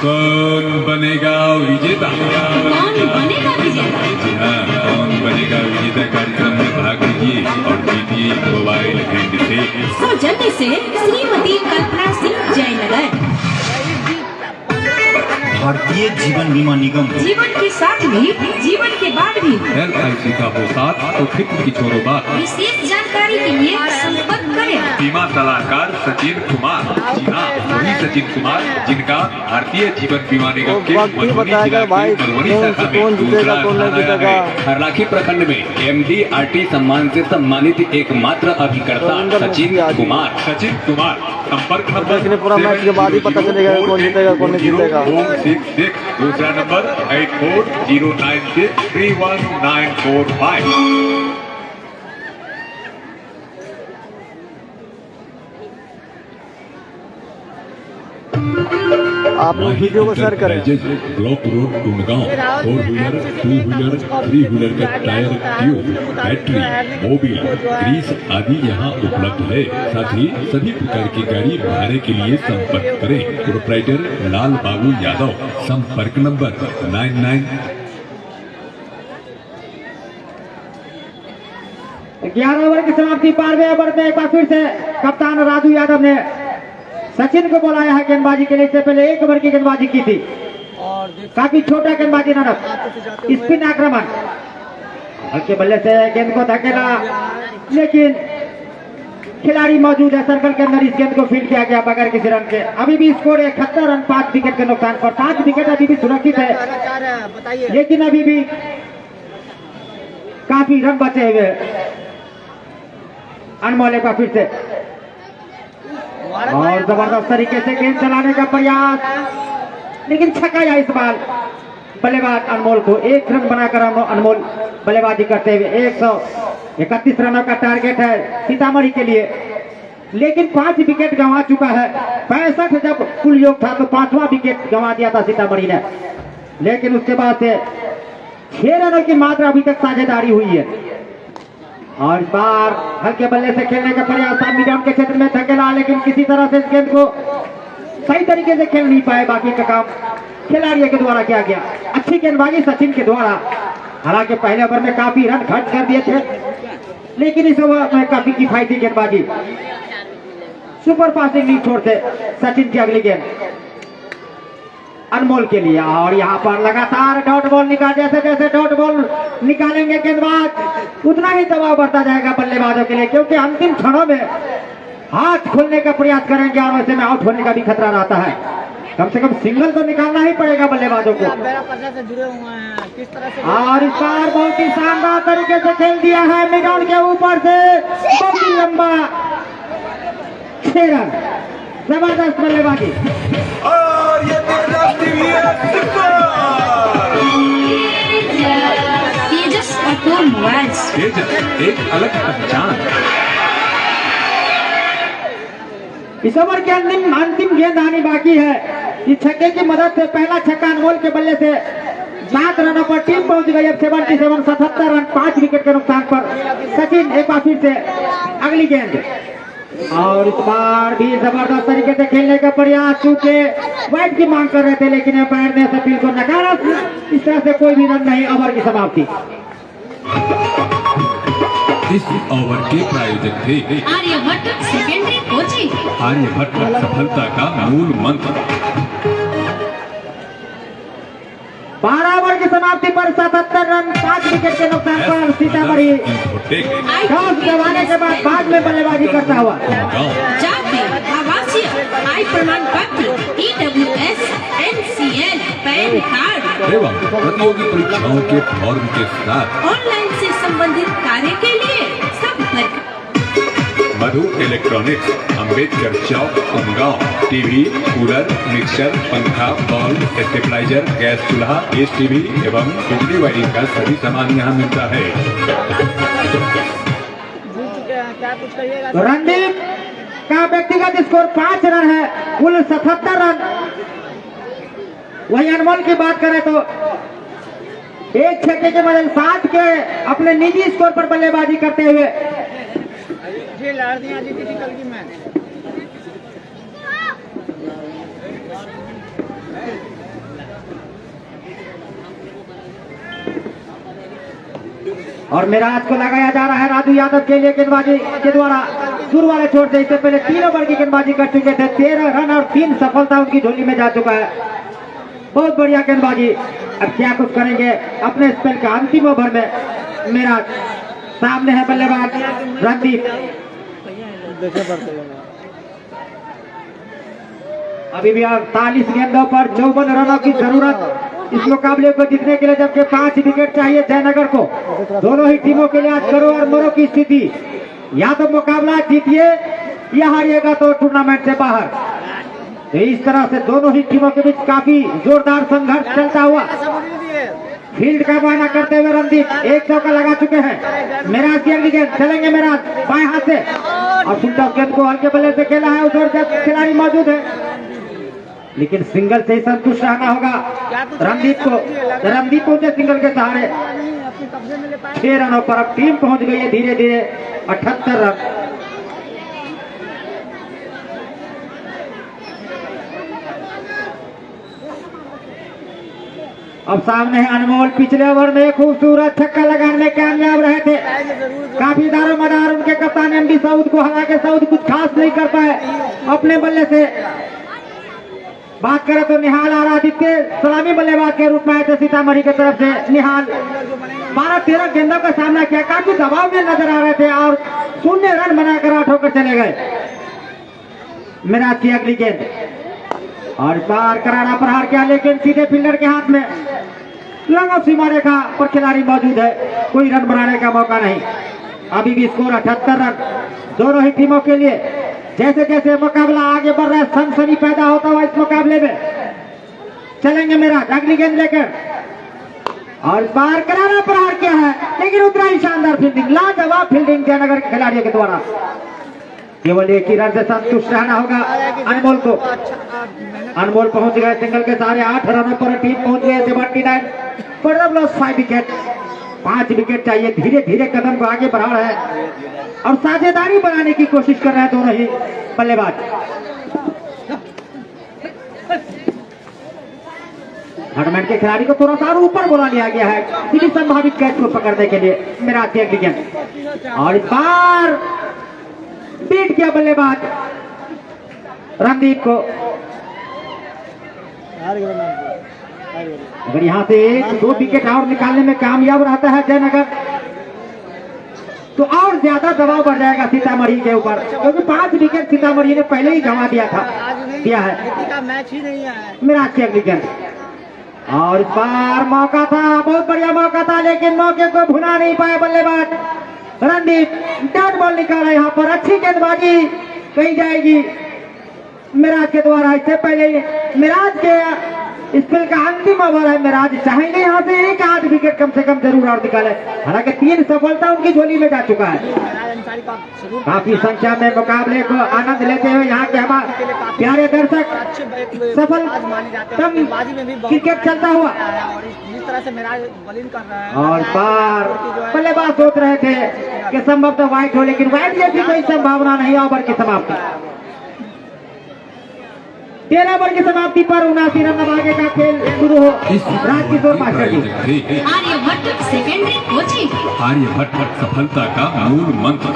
कौन बनेगा विजेता? कौन बनेगा विजेता? जी हाँ, कौन बनेगा विजेता कार्यक्रम में भाग लीजिए और जीतिए मोबाइल हैंड से। सौजन्य से श्रीमती कल्पना सिंह जयनगर। भारतीय जीवन बीमा निगम। जीवन के साथ भी जीवन के बाद भी LIC का हो साथ तो फिक्र की छोड़ो बात। विशेष जानकारी के लिए संपर्क करें। बीमा सलाहकार सचिन कुमार। जी हाँ, वही सचिन कुमार जिनका भारतीय जीवन बीमा निगम के मधुबनी जिला की मधुबनी शाखा में दूसरा स्थान आया है। हरलाखी प्रखंड में MDRT सम्मान से सम्मानित एकमात्र अभिकर्ता सचिन कुमार। सचिन कुमार संपर्क नंबर पूरा मैच के बाद ही पता चलेगा कौन जीतेगा कौन नहीं जीतेगा। 466, दूसरा नंबर 8409631945। आप लोग वीडियो को शेयर करें। Block road Tumgaon 4 wheeler 2 wheeler 3 wheeler का tyre, tube, battery, Mobil, grease आदि यहाँ उपलब्ध है। साथ ही सभी प्रकार की गाड़ी भाड़े के लिए संपर्क करें। प्रोप्राइटर लाल बाबू यादव। संपर्क नंबर 99। 11 ओवर की समाप्ति, 12वें ओवर में एक बार फिर से कप्तान राजू यादव ने सचिन को बुलाया है गेंदबाजी के लिए। इससे पहले 1 ओवर की गेंदबाजी की थी, काफी छोटा गेंदबाजी नरफ, स्पिन आक्रमण, हल्के बल्ले से गेंद को धकेला, लेकिन खिलाड़ी मौजूद है सर्कल के अंदर। इस गेंद को फील्ड किया गया बगैर किसी रन के। अभी भी स्कोर 71 रन 5 विकेट के नुकसान पर। 5 विकेट अभी भी सुरक्षित है, लेकिन अभी भी काफी रन बचे हुए। अनमोल एक बार फिर से और जबरदस्त तरीके से गेंद चलाने का प्रयास, लेकिन छकाया इस बार बल्लेबाज अनमोल को। 1 रन बनाकर अनमोल बल्लेबाजी करते हुए 131 रनों का टारगेट है सीतामढ़ी के लिए, लेकिन 5 विकेट गंवा चुका है। 65 जब कुल योग था तो 5वां विकेट गंवा दिया था सीतामढ़ी ने, लेकिन उसके बाद से 6 रनों की मात्रा अभी तक साझेदारी हुई है। और इस बार हल्के बल्ले से खेलने का प्रयास मिडन के क्षेत्र में धकेला, लेकिन किसी तरह से इस गेंद को सही तरीके से खेल नहीं पाए। बाकी का काम खिलाड़ियों के द्वारा किया गया। अच्छी गेंदबाजी सचिन के द्वारा, हालांकि पहले ओवर में काफी रन खर्च कर दिए थे, लेकिन इस ओवर में काफी किफायती गेंदबाजी, सुपर फास्टिंग नहीं छोड़ते सचिन की अगली गेंद अनमोल के लिए। और यहाँ पर लगातार डॉट बॉल निकाल, जैसे जैसे डॉट बॉल निकालेंगे गेंदबाज उतना ही दबाव बढ़ता जाएगा बल्लेबाजों के लिए, क्योंकि अंतिम क्षणों में हाथ खोलने का प्रयास करेंगे और वैसे में आउट होने का भी खतरा रहता है। कम से कम सिंगल तो निकालना ही पड़ेगा बल्लेबाजों को। और इस बार बहुत ही शानदार तरीके से खेल दिया है मैदान के ऊपर से, बहुत ही लंबा 6 रन, जबरदस्त बल्लेबाजी। और ये तेजस ऑटो मोबाइल्स, तेजस एक अलग पहचान। इस ओवर की अंतिम गेंद आनी बाकी है। इस छक्के की मदद से पहला छक्का अनमोल के बल्ले से 7 रनों पर टीम पहुंच गई। अब 77 रन 5 विकेट के नुकसान पर सचिन एक बार फिर से अगली गेंद, और इस बार भी जबरदस्त तरीके से खेलने का प्रयास, चूंकि वाइड की मांग कर रहे थे लेकिन अंपायर ने अपील को नकारा। इस तरह से कोई भी रन नहीं, ओवर की समाप्ति। इस ओवर के प्रायोजक थे आर्यभट्ट सेकेंडरी कोचिंग। आर्यभट्ट सफलता का मूल मंत्र। 12 ओवर की समाप्ति पर 77 रन 5 विकेट के नुकसान पर सीतामढ़ी टॉस गंवाने के बाद में बल्लेबाजी करता हुआ। जाति आवासीय आय प्रमाण पत्र EWS NCL पैन कार्ड एवं प्रतियोगी परीक्षाओं के फॉर्म के साथ ऑनलाइन से संबंधित कार्य के लिए संपर्क मधु इलेक्ट्रॉनिक्स, अम्बेडकर चौक, उमगांव। टीवी, कूलर, मिक्सर, पंखा, बल्ब, स्टेबलाइजर, गैस चूल्हा, STV एवं बिजली वायरिंग का सभी सामान यहाँ मिलता है। क्या कुछ कहिएगा? रणदीप का व्यक्तिगत स्कोर 5 रन है, कुल 77 रन। वही अनमोल की बात करें तो एक छक्के के बदले 7 के अपने निजी स्कोर पर बल्लेबाजी करते हुए ये लड़कियां जीती थी कल की मैच। और मिराज को लगाया जा रहा है राजू यादव के लिए गेंदबाजी के द्वारा शुरू वाले छोड़ से इससे पहले 3 ओवर की गेंदबाजी कर चुके थे। 13 रन और 3 सफलता उनकी झोली में जा चुका है। बहुत बढ़िया गेंदबाजी। अब क्या कुछ करेंगे अपने स्पेल का अंतिम ओवर में। मिराज सामने है बल्लेबाज रणदीप। अभी भी 48 गेंदों पर 54 रनों की जरूरत इस मुकाबले को जीतने के लिए, जबकि 5 विकेट चाहिए जयनगर को। दोनों ही टीमों के लिए आज करो और मरो की स्थिति। या तो मुकाबला जीतिए या हारिएगा तो टूर्नामेंट से बाहर। तो इस तरह से दोनों ही टीमों के बीच काफी जोरदार संघर्ष चलता हुआ फील्ड का मुआयना करते हुए रणदीप एक चौका लगा चुके हैं। मिराज की अगली गेंद चलेंगे, मिराज बाएं हाथ से, और फुलटॉस गेंद को हल्के बल्ले से खेला है। उधर जब खिलाड़ी मौजूद है लेकिन सिंगल से ही संतुष्ट रहना होगा रणदीप को। रणदीप पहुंचे सिंगल के सहारे 6 रनों पर अब टीम पहुंच गई है धीरे धीरे 78 रन। अब सामने है अनमोल। पिछले ओवर में खूबसूरत छक्का लगाने में कामयाब रहे थे। काफी दारोमदार उनके कप्तान MD सऊद को, हालांकि सऊद कुछ खास नहीं कर पाए अपने बल्ले से। बात करें तो निहाल और आदित्य सलामी बल्लेबाज के रूप में आए थे सीतामढ़ी की तरफ से। निहाल 12-13 गेंदों का सामना किया, काफी दबाव में नजर आ रहे थे और 0 रन बनाकर आउट होकर चले गए। मिराज की अगली गेंद, और पार करारा प्रहार किया लेकिन सीधे फील्डर के हाथ में। लंगा सीमा रेखा पर खिलाड़ी मौजूद है, कोई रन बनाने का मौका नहीं। अभी भी स्कोर 78 रन दोनों ही टीमों के लिए। जैसे जैसे मुकाबला आगे बढ़ रहा है सनसनी पैदा होता हुआ इस मुकाबले में। चलेंगे मिराज अगली गेंद लेकर, और बार करारा प्रहार किया है लेकिन उतना ही शानदार फील्डिंग, लाजवाब फील्डिंग जयनगर के खिलाड़ियों के द्वारा। केवल एक ही रन से संतुष्ट रहना होगा अनमोल को। अनमोल पहुंच गए सिंगल के सारे 8 रनों पर टीम पहुंच गए 79 पर लॉस 5 विकेट। 5 विकेट चाहिए, धीरे धीरे कदम को आगे बढ़ा रहे हैं और साझेदारी बनाने की कोशिश कर रहे हैं दोनों ही बल्लेबाज। टूर्नामेंट के खिलाड़ी को थोड़ा सा और ऊपर बोला लिया गया है किसी संभावित कैच को पकड़ने के लिए। मिराज की अगली गेंद, और इस बार बीट किया बल्लेबाज रणदीप को। अगर यहां से 1-2 विकेट और निकालने में कामयाब रहता है जयनगर तो और ज्यादा दबाव बढ़ जाएगा सीतामढ़ी के ऊपर, क्योंकि 5 विकेट सीतामढ़ी ने पहले ही गंवा दिया है। मैच ही नहीं है। मिराज की अगली गेंद, और इस बार मौका था, बहुत बढ़िया मौका था लेकिन मौके को भुना नहीं पाए बल्लेबाज रणदीप। डॉट बॉल निकाला यहाँ पर, अच्छी गेंदबाजी कही जाएगी मिराज के द्वारा। इससे पहले मिराज के स्पेल का अंतिम ओवर है। मिराज चाहेंगे यहाँ से 1 आध विकेट कम से कम जरूर और निकाले। हालांकि 3 सफलता उनकी झोली में जा चुका है। काफी संख्या में मुकाबले को आनंद लेते हुए यहाँ के हमारे प्यारे दर्शक सफल क्रिकेट चलता हुआ जिस तरह से मेरा बॉलिंग कर रहा है और पार बल्लेबाज सोच रहे थे कि संभवतः वाइट हो, लेकिन वाइट जैसी कोई संभावना नहीं। ओवर की समाप्ति 13 ओवर की समाप्ति पर 79 रन आगे का खेल शुरू हो। Rajkishore master ji. Aryabhatta secondary coaching. Aryabhata सफलता का मूल मंत्र।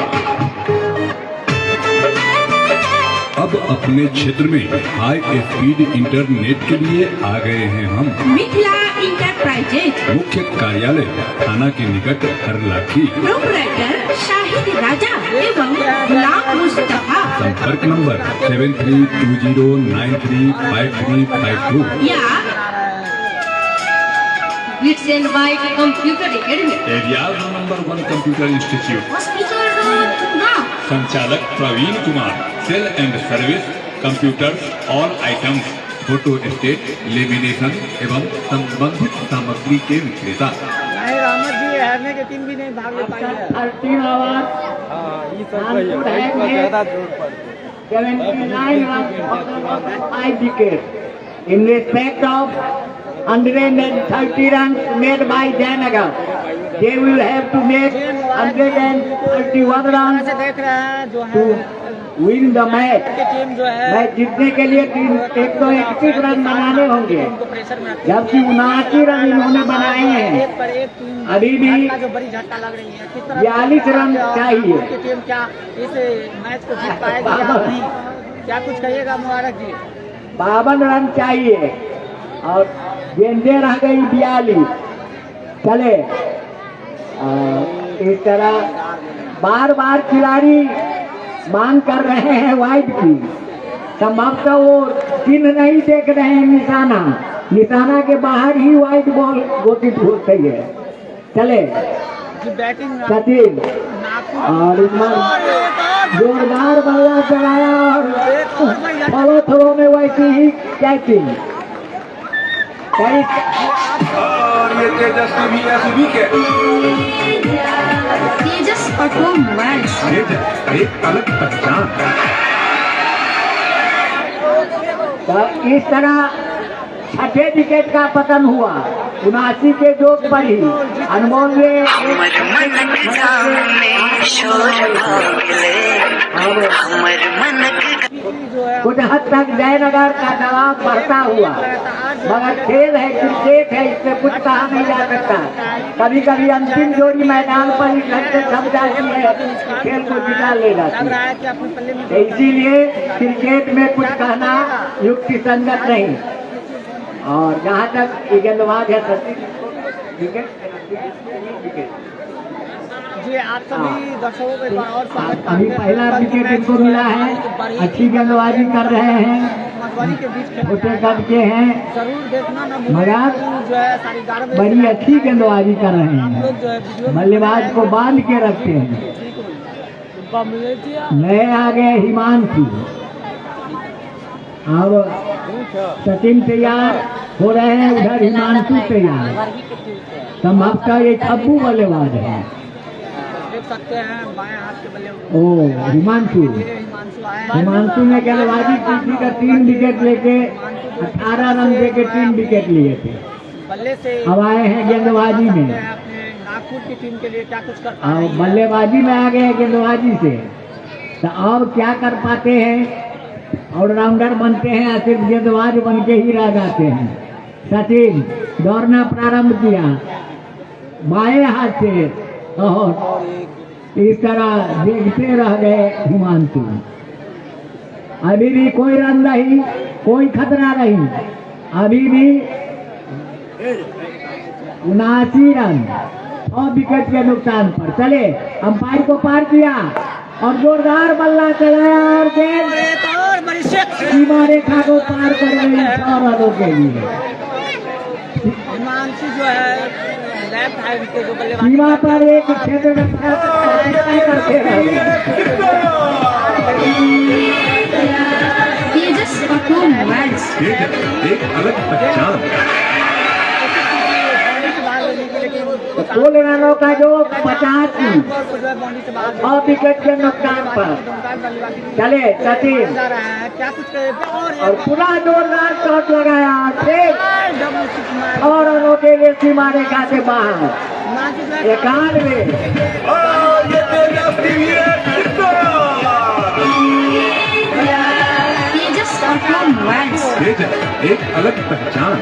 अब अपने क्षेत्र में हाई स्पीड इंटरनेट के लिए आ गए हैं हम। मिथिला इंटरप्राइजेज। मुख्य कार्यालय थाना के निकट हरलाखी। प्रोपराइटर शाहिद राजा एवं गुलाम मुस्तफा। संपर्क नंबर 7320935352 या bits and byte computer academy. Area number 1 computer institute. Hospital road Gurgaon. संचालक Praveen Kumar. Sale and service computer all items, photostat, lamination एवं संबंधित सामग्री के विक्रेता। नहीं रामत जी हारने के 3 भी नहीं भाग ले पाएंगे। 13 over 79 runs 5 wickets in respect of 130 runs made by Jayanagar. They will have to make 131 runs देख रहे हैं जो to है win the match. की टीम जो है मैच जीतने के लिए 131 रन बनाने होंगे, उनको प्रेशर में जबकि 79 रन इन्होंने बनाए हैं। एक पर एक टीम अभी भी झटका जो बड़ी झटका लग रही है। किस तरह 42 रन चाहिए। उनकी टीम क्या इस मैच को जीत पाएगी या नहीं, क्या कुछ कहिएगा मुबारक जी? 52 रन चाहिए और गेंदे रह गई 42। चले इस तरह बार बार खिलाड़ी मांग कर रहे हैं वाइड की। संभवतः वो चिन्ह नहीं देख रहे हैं, निशाना के बाहर ही वाइड बॉल घोषित होती है। चले जी बैटिंग सचिन और इसमें जोरदार बल्ला चलाया और फॉलो थ्रो में वैसी ही कैचिंग। और ये तेजस्वी भी ऐसी विकेट। तेजस परफॉर्मेंस। एक अलग पहचान। तो इस तरह छठे विकेट का पतन हुआ। 79 के जोक पर ही अनमोल ने कुछ हद तक जयनगर का दबाव बढ़ता हुआ, मगर खेल है, क्रिकेट है, इससे कुछ कहा नहीं जा सकता। कभी कभी अंतिम जोड़ी मैदान पर इस हद से थम जाती है, खेल को जिता ले जाती है। इसीलिए क्रिकेट में कुछ कहना युक्ति संगत नहीं। और जहाँ तक गेंदबाज है सचिन जी, आप सभी दर्शकों को एक बार और स्वागत अभी पहला विकेट इनको मिला है। अच्छी गेंदबाजी कर रहे हैं, के बीच छोटे कद के हैं, जरूर देखना न मगर जो है 11:30 बड़ी अच्छी गेंदबाजी कर रहे हैं। लोग जो है वीडियो बल्लेबाज को बांध के रखते हैं। नए आ गए हिमांशु। अब सचिन तैयार हो रहे हैं, उधर हिमांशु तैयार। संभवतः ये छब्बू बल्लेबाज है। देख सकते हैं बाएं हाथ के बल्ले ओ हिमांशु हिमांशु ने गेंदबाजी की का 3 विकेट लेके 18 रन देके 3 विकेट लिए थे। बल्ले से अब आए हैं गेंदबाजी में। अपने नागपुर की टीम के लिए क्या कुछ कर पा और रही है? बल्लेबाजी में आ गए गेंदबाजी से, तो और क्या कर पाते हैं? ऑलराउंडर बनते हैं या सिर्फ गेंदबाज बन के ही रह जाते हैं? सचिन दौड़ना प्रारंभ किया बाएं हाथ से और इस तरह देखते रह गए हिमांशु। अभी भी कोई रन नहीं, कोई खतरा नहीं। अभी भी 79 रन 6 विकेट के नुकसान पर। चले अंपायर को पार किया और जोरदार बल्ला चलाया और गेंद सीमा रेखा को पार कर गई 6 रनों के लिए। हिमांशु जो है लेफ्ट हैंड के जो बल्लेबाज सीमा पर एक क्षेत्र में करते रहे। तेजस परफॉर्मेंस। एक अलग पहचान। बाहर लेने के लिए कुल रनों का जो 85 को जो है बाउंड्री से बाहर 6 विकेट के नुकसान पर। चले सचिन जा रहा है, क्या कुछ और पूरा जोरदार शॉट लगाया, फिर डबल सिक्स मार 6 रनों के लिए सीमा रेखा से बाहर। 91 तेजस ऑटो मोबाइल्स तेजस एक अलग पहचान।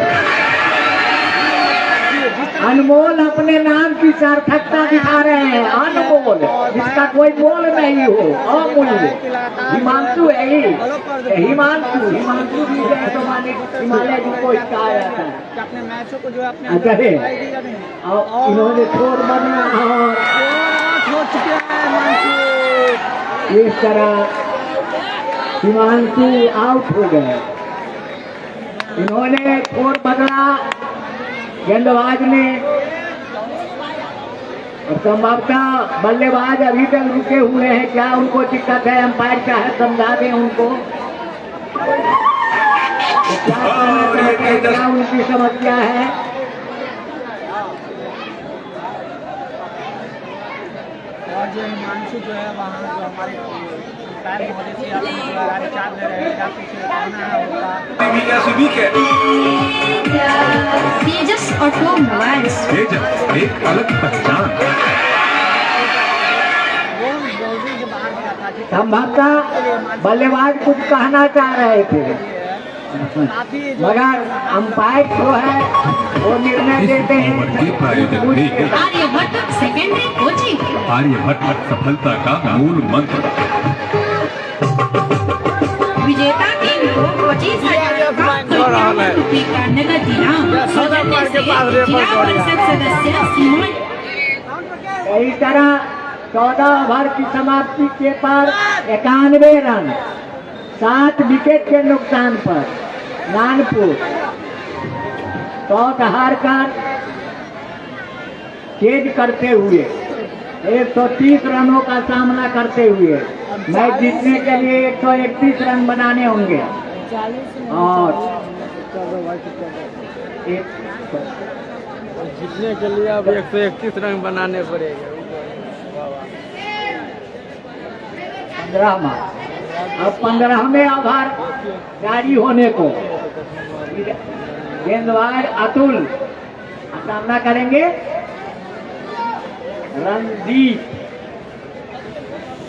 अनमोल अपने नाम की सार्थकता दिखा रहे हैं, अनमोल जिसका कोई मोल नहीं हो, अमूल्य। हिमांशु है ही, हिमांशु भी जो है तो माने हिमालय जी को कहा जाता है। अपने मैचों को जो है अपने अच्छा है, और इन्होंने छोड़ बना और हो चुके हैं हिमांशु। इस तरह हिमांशु आउट हो गए। इन्होंने छोड़ बदला गेंदबाज ने, और संभवतः बल्लेबाज अभी तक रुके हुए हैं। क्या उनको दिक्कत है? अंपायर चाहे समझा दें उनको, तो क्या कहना चाहते हैं, क्या उनकी समस्या है? और जो हिमांशु जो है वहाँ जो हमारे अंपायर महोदय से अपने जो है रिचार्ज ले रहे हैं, क्या कुछ कहना है उनका। तेजस ऑटो मोबाइल्स तेजस एक अलग पहचान। वो बाउंड्री से बाहर गया था जी। संभवतः बल्लेबाज कुछ कहना चाह रहे थे, काफी जो मगर अंपायर जो है वो निर्णय देते ओवर के प्रायोजक भी हैं। आर्यभट्ट सेकेंडरी कोचिंग आर्यभट्ट सफलता का मूल मंत्र। विजेता टीम को 25,000 रुपये का नगद इनाम सौजन्य से जिला परिषद सदस्य सीमा। इस तरह 14 ओवर की समाप्ति के पर 91 रन 7 विकेट के नुकसान पर नानपुर टॉस हारकर तेज करते हुए 130 रनों का सामना करते हुए मैच जीतने के लिए 131 रन बनाने होंगे और जीतने के लिए अब 131 रन बनाने पड़ेंगे। 15वां, अब 15वें ओवर जारी होने को गेंदबाज अतुल सामना करेंगे रणदीप,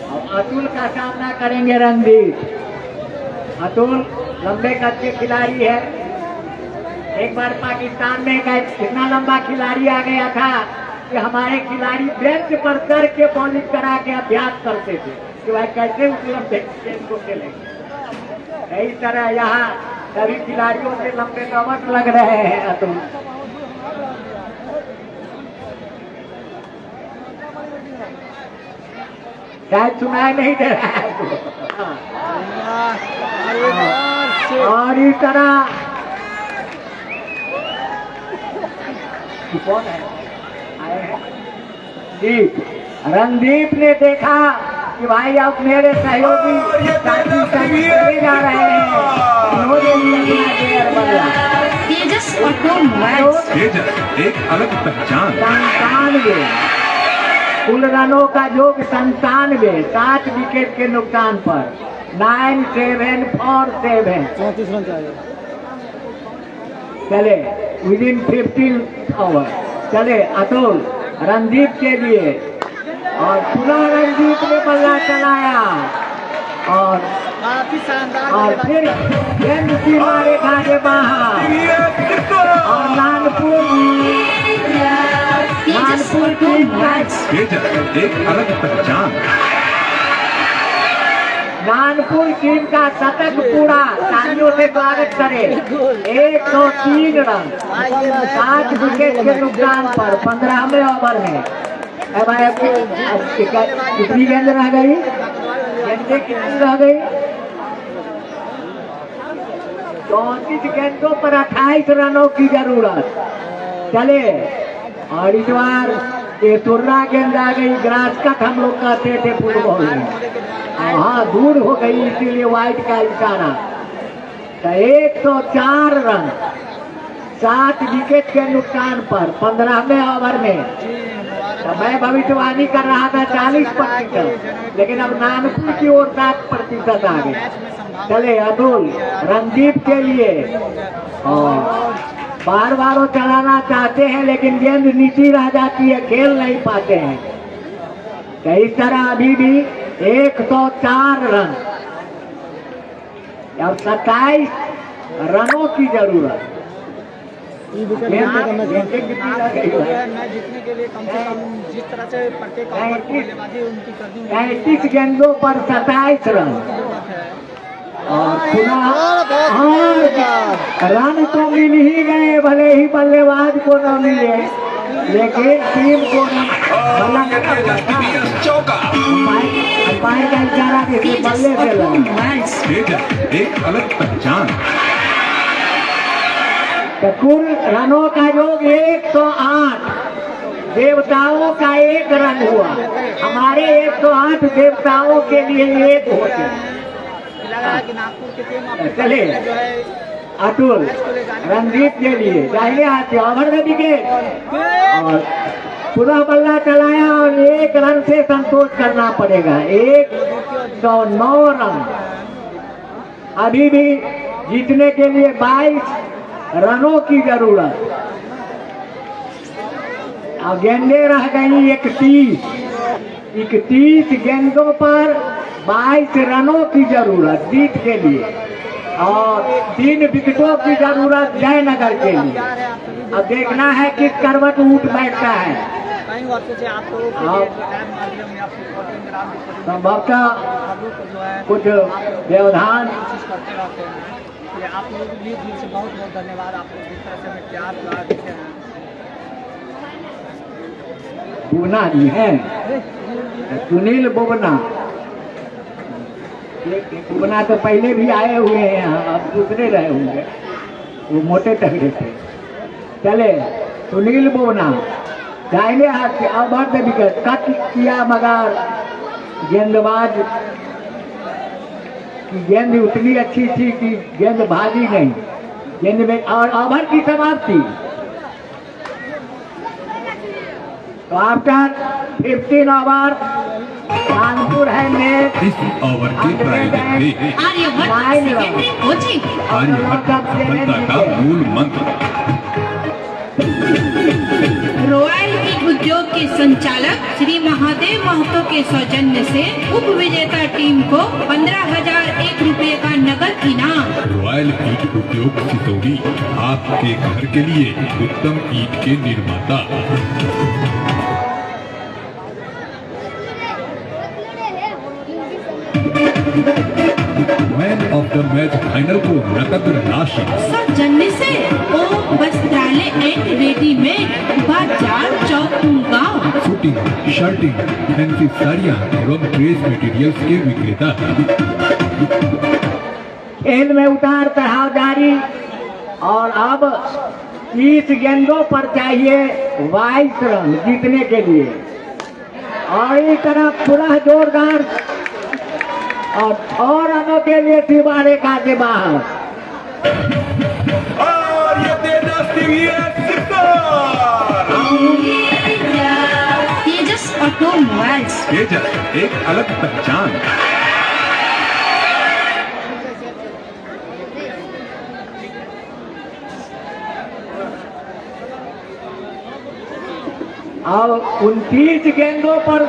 और अतुल का सामना करेंगे रणदीप। अतुल लंबे कद के खिलाड़ी है। एक बार पाकिस्तान में कितना लंबा खिलाड़ी आ गया था कि हमारे खिलाड़ी बेंच पर कर के बॉलिंग करा के अभ्यास करते थे कि भाई कैसे उस लंबे गेंद को खेलेंगे। इस तरह यहाँ सभी खिलाड़ियों से लंबे कवच लग रहे हैं अतुल। शायद सुनाई नहीं दे रहा है और इस तरह कौन है आए हैं दीप। रणदीप ने देखा कि भाई अब मेरे सहयोगी साथी चले जा रहे हैं, उन्होंने भी अपना गेयर बदला। तेजस ऑटो मोबाइल्स तेजस एक अलग पहचान। 97 कुल रनों का योग 97, 7 विकेट के नुकसान पर 9, 7 4 7। 34 रन चाहिए। चले विदिन 15 ओवर। चले अतुल रणदीप के लिए, और पुनः रणदीप ने बल्ला चलाया और काफी शानदार और फिर गेंद सीमा रेखा के बाहर और नानपुर की मैच। तेजस एक अलग पहचान। नानपुर टीम का शतक पूरा, तालियों से स्वागत करें। 103 रन 7 विकेट के नुकसान पर 15वें ओवर में। अब कितनी गेंद रह गई? गेंदें कितनी रह गई? 34 गेंदों पर 28 रनों की जरूरत। चले और इस बार ये तुर्रा गेंद आ गई, ग्रास कट हम लोग कहते थे फुटबॉल में। हाँ दूर हो गई, इसीलिए वाइट का इशारा। तो 104 रन 7 विकेट के नुकसान पर 15वें ओवर में तो मैं भविष्यवाणी कर रहा था 40%, लेकिन अब नानपुर की ओर 7% आ गए। चले अतुल रणदीप के लिए, और बार बार वो चलाना चाहते हैं लेकिन गेंद नीचे रह जाती है, खेल नहीं पाते हैं। तो इस तरह अभी भी 104 रन और 27 रनों की जरूरत। मैच जीतने के लिए कम से कम जिस तरह से प्रत्येक ओवर की बल्लेबाजी उनकी करनी है, 35 गेंदों पर 27 रन और पुनः रन तो मिल ही गए, भले ही बल्लेबाज को न मिले लेकिन टीम को अंपायर का इशारा देखिए बल्ले से लगा। एक अलग पहचान। तो कुल रनों का योग 108, देवताओं का 1 रन हुआ। हमारे 108 देवताओं के लिए 1 होते। कि नागपुर की टीम चले जो है अतुल रणदीप के लिए दाहिने हाथ से ओवर द विकेट और पुनः बल्ला चलाया और 1 रन से संतोष करना पड़ेगा। 109 रन अभी भी जीतने के लिए 22 रनों की जरूरत। और गेंदें रह गई 31 गेंदों पर 22 रनों की जरूरत जीत के लिए और 3 विकेटों की जरूरत जयनगर के लिए। अब देखना है किस करवट उठ बैठता है। कई वर्षों से आप लोगों के माध्यम में संभवतः जो है कुछ व्यवधान कोशिश करते रहते हैं। इसलिए आप लोगों के लिए दिल से बहुत बहुत धन्यवाद। आप लोग जिस तरह से हमें प्यार दुलार देते हैं। बुबना जी हैं, सुनील बुबना। बुबना तो पहले भी आए हुए हैं यहाँ, अब दूसरे रहे होंगे, वो मोटे तगड़े थे। चले सुनील बुबना दाहिने हाथ से ओवर द विकेट कट किया, मगर गेंदबाज की गेंद उतनी अच्छी थी कि गेंद भागी नहीं, गेंद में और ओवर की समाप्ति। तो आफ्टर 15 ओवर कानपुर है मैच। इस ओवर के प्रायोजक थे आर्यभट्ट सेकेंडरी कोचिंग। आर्यभट्ट सफलता का मूल मंत्र। रॉयल ईट उद्योग के संचालक श्री महादेव महतो के सौजन्य से उप विजेता टीम को 15,001 रुपए का नगद इनाम। रॉयल ईट उद्योग सितौरी आपके घर के लिए उत्तम ईट के निर्माता। Man of the match final को नकद राशि सौजन्य से ओम वस्त्रालय एंड रेडीमेड बाजार चौक गाँव। शूटिंग, शर्टिंग, फैंसी साड़ियाँ एवं ड्रेस मटेरियल्स के विक्रेता। खेल में उतार चढ़ाव जारी और अब 30 गेंदों पर चाहिए 22 रन जीतने के लिए। और इस तरफ पुनः जोरदार और रनों के लिए तिवारी का से बाहर। और ये तेजस ऑटोमोबाइल्स। तेजस एक अलग पहचान। और 29 गेंदों पर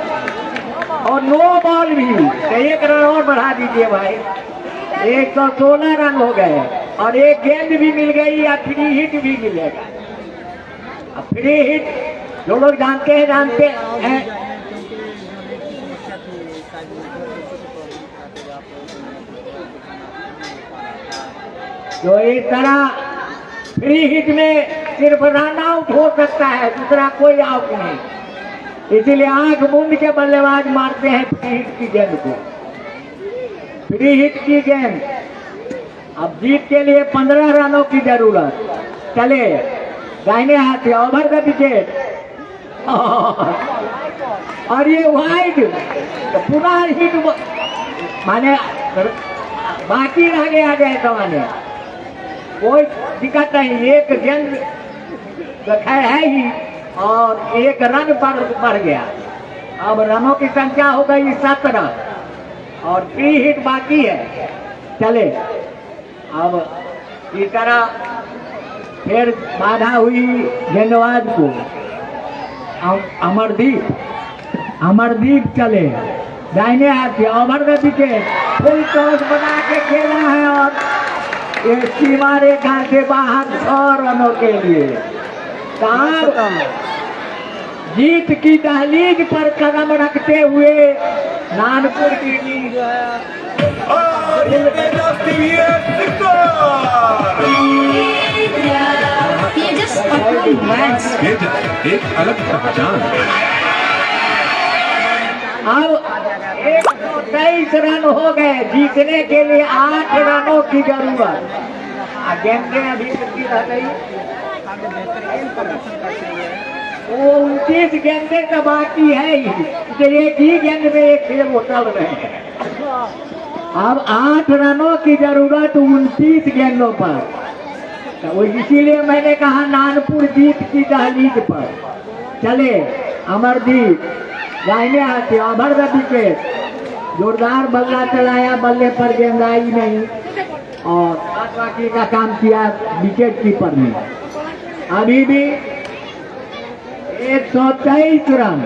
और 9 बॉल भी, 1 रन और बढ़ा दीजिए भाई। 116 रन हो गए और 1 गेंद भी मिल गई या फ्री हिट भी मिलेगा। अब फ्री हिट जो लोग जानते हैं जो इस तरह फ्री हिट में सिर्फ रन आउट हो सकता है, दूसरा कोई आउट नहीं। इसीलिए आंख मूंद के बल्लेबाज मारते हैं फ्री हिट की गेंद को। फ्री हिट की गेंद अब जीत के लिए 15 रनों की जरूरत। चले दाहिने हाथ से ओवर द विकेट और ये वाइड। तो पुनः हिट माने बाकी रह गया जैसा माने कोई दिक्कत नहीं। 1 गेंद तो खैर है ही, और 1 रन बढ़ गया। अब रनों की संख्या हो गई 17 और 3 हिट बाकी है। चले अब इस तरह फिर बाधा हुई गेंदबाज को। अमरदीप चले दाहिने हाथ से over the wicket, full toss बना के खेला है और ये सीमा रेखा से बाहर 6 रनों के लिए। जीत की दहलीज पर कदम रखते हुए नानपुर की टीम जो है एक अलग पहचान। अब 123 रन हो गए, जीतने के लिए 8 रनों की जरूरत। गेंदें अभी कितनी रह गई? वो 29 गेंदें तो बाकी है ही, तो एक ही गेंद में एक खेल उछल रहे हैं। अब 8 रनों की जरूरत 29 गेंदों पर, तो इसीलिए मैंने कहा नानपुर जीत की दहलीज पर। चले अमरदीप दाहिने हाथ से ओवर द विकेट, जोरदार बल्ला चलाया, बल्ले पर गेंद आई नहीं और बाकी का काम किया विकेट कीपर ने। अभी भी 123 रन,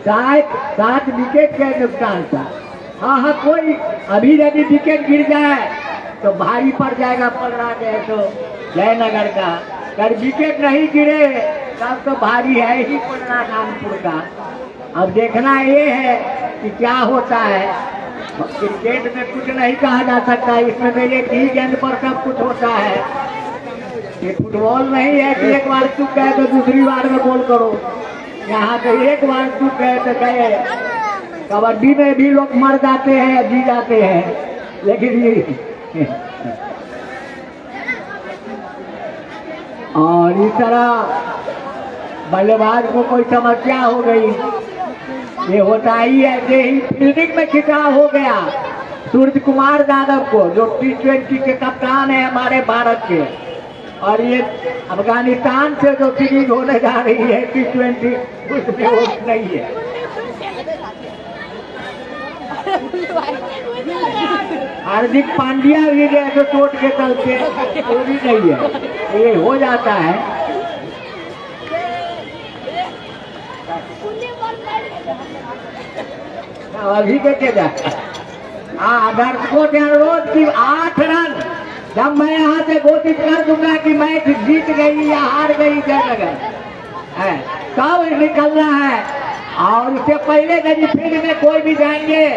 7 विकेट के नुकसान था। हाँ कोई अभी यदि विकेट गिर जाए तो भारी पड़ जाएगा पलड़ा गए तो जयनगर का। अगर विकेट नहीं गिरे तब तो भारी है ही पलड़ा नानपुर का। अब देखना ये है कि क्या होता है। क्रिकेट में कुछ नहीं कहा जा सकता, इसमें तो एक ही गेंद पर सब कुछ होता है। ये फुटबॉल नहीं है कि एक बार चूक गए तो दूसरी बार में गोल करो। यहाँ तो एक बार चूक गए तो गए। कबड्डी में भी लोग मर जाते हैं, जी जाते हैं, लेकिन ये और इस तरह बल्लेबाज को कोई समस्या हो गई, ये होता ही ऐसे ही। फील्डिंग में खिंचाव हो गया सूर्य कुमार यादव को, जो T20 के कप्तान है हमारे भारत के, और ये अफगानिस्तान से जो सीरीज होने जा रही है T20 उसमें वो नहीं है। हार्दिक पांड्या भी गए तो चोट के चलते वो भी नहीं है, ये हो जाता है। अभी देखे जाए दर्शकों से अनुरोध की 8 रन जब मैं यहाँ से घोषित कर दूंगा कि मैच जीत गई या हार गई जयनगर है तब निकलना है। और उससे पहले यदि फील्ड में कोई भी जाएंगे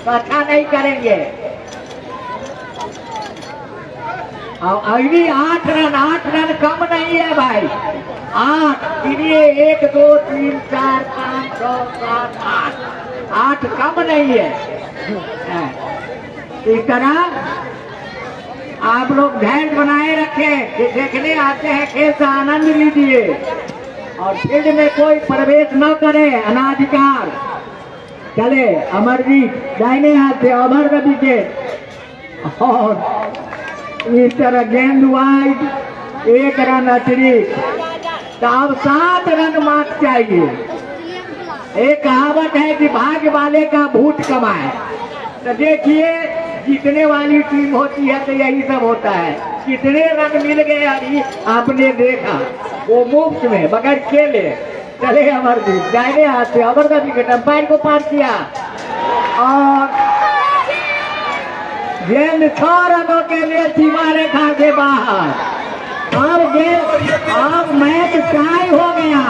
तो अच्छा नहीं करेंगे। और अभी 8 रन कम नहीं है भाई। 8 गिनिए 1 2 3 4 5 6 7 8 कम नहीं है। इस तरह आप लोग धैर्य बनाए रखें कि देखने आते हैं खेल का आनंद लीजिए और फील्ड में कोई प्रवेश न करे अनाधिकार। चले अमरजीत दाहिने हाथ से ओवर द विकेट और इस तरह गेंद वाइड, 1 रन अतिरिक्त। तो अब 7 रन मात्र चाहिए। एक कहावत है कि भाग्य वाले का भूत कमाए। तो देखिए जीतने वाली टीम होती है तो यही सब होता है। कितने रन मिल गए अभी आपने देखा, वो मुफ्त में बगैर खेले। चले अमरदीप दाहिने हाथ से ओवर द विकेट, अंपायर को पार किया और गेंद 6 रनों के लिए सीमा रेखा से बाहर। अब मैच टाई हो गया,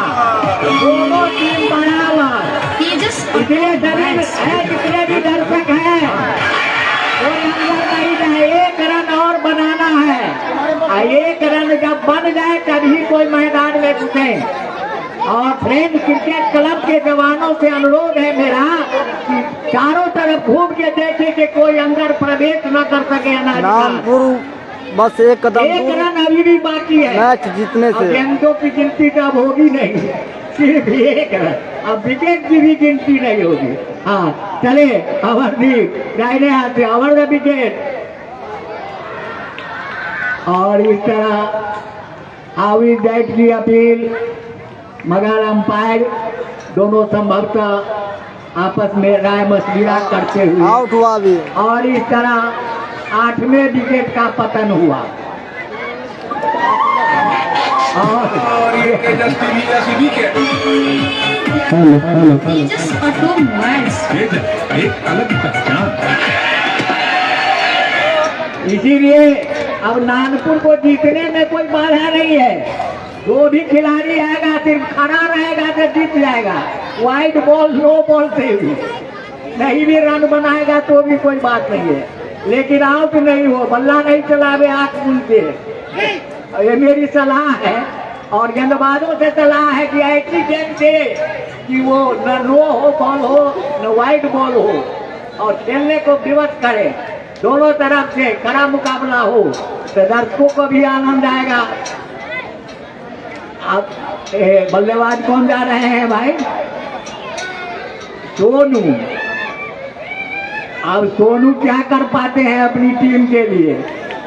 दोनों टीम बराबर। इसलिए जितने भी दर्शक हैं कोई अंदर नहीं जाए, 1 रन और बनाना है। 1 रन जब बन जाए तभी कोई मैदान में घुसे। और फ्रेंड क्रिकेट क्लब के जवानों से अनुरोध है मेरा कि चारों तरफ घूम के देखे कि कोई अंदर प्रवेश न कर सके। नानपुर बस 1 कदम, 1 रन अभी भी बाकी है मैच जीतने से। गेंदों की गिनती तो अब होगी नहीं, सिर्फ 1 रन। अब विकेट की भी गिनती नहीं होगी। हाँ चले अमरदीप दाहिने हाथ से ओवर द विकेट और इस तरह हाउ इज दैट की अपील, मगर अंपायर दोनों संभवतः आपस में राय मशविरा करते हुए आउट हुआ अभी। और इस तरह 8वें विकेट का पतन हुआ। और ये तेजस्वी विकेट तेजस ऑटोमोबाइल्स एक अलग पहचान। इसीलिए अब नागपुर को जीतने में कोई बाधा नहीं है। जो भी खिलाड़ी आएगा सिर्फ खड़ा रहेगा तो जीत जाएगा। वाइड बॉल नो बॉल से भी नहीं भी रन बनाएगा तो भी कोई बात नहीं है, लेकिन आउट नहीं हो, बल्ला नहीं चलावे आंख मूंद के। ये मेरी सलाह है और गेंदबाजों से सलाह है कि ऐसी गेंद दे कि वो न नो हो बॉल हो न वाइड बॉल हो और खेलने को विवश करे। दोनों तरफ से कड़ा मुकाबला हो तो दर्शकों को भी आनंद आएगा। अब बल्लेबाज कौन जा रहे हैं भाई? सोनू। अब सोनू क्या कर पाते हैं अपनी टीम के लिए?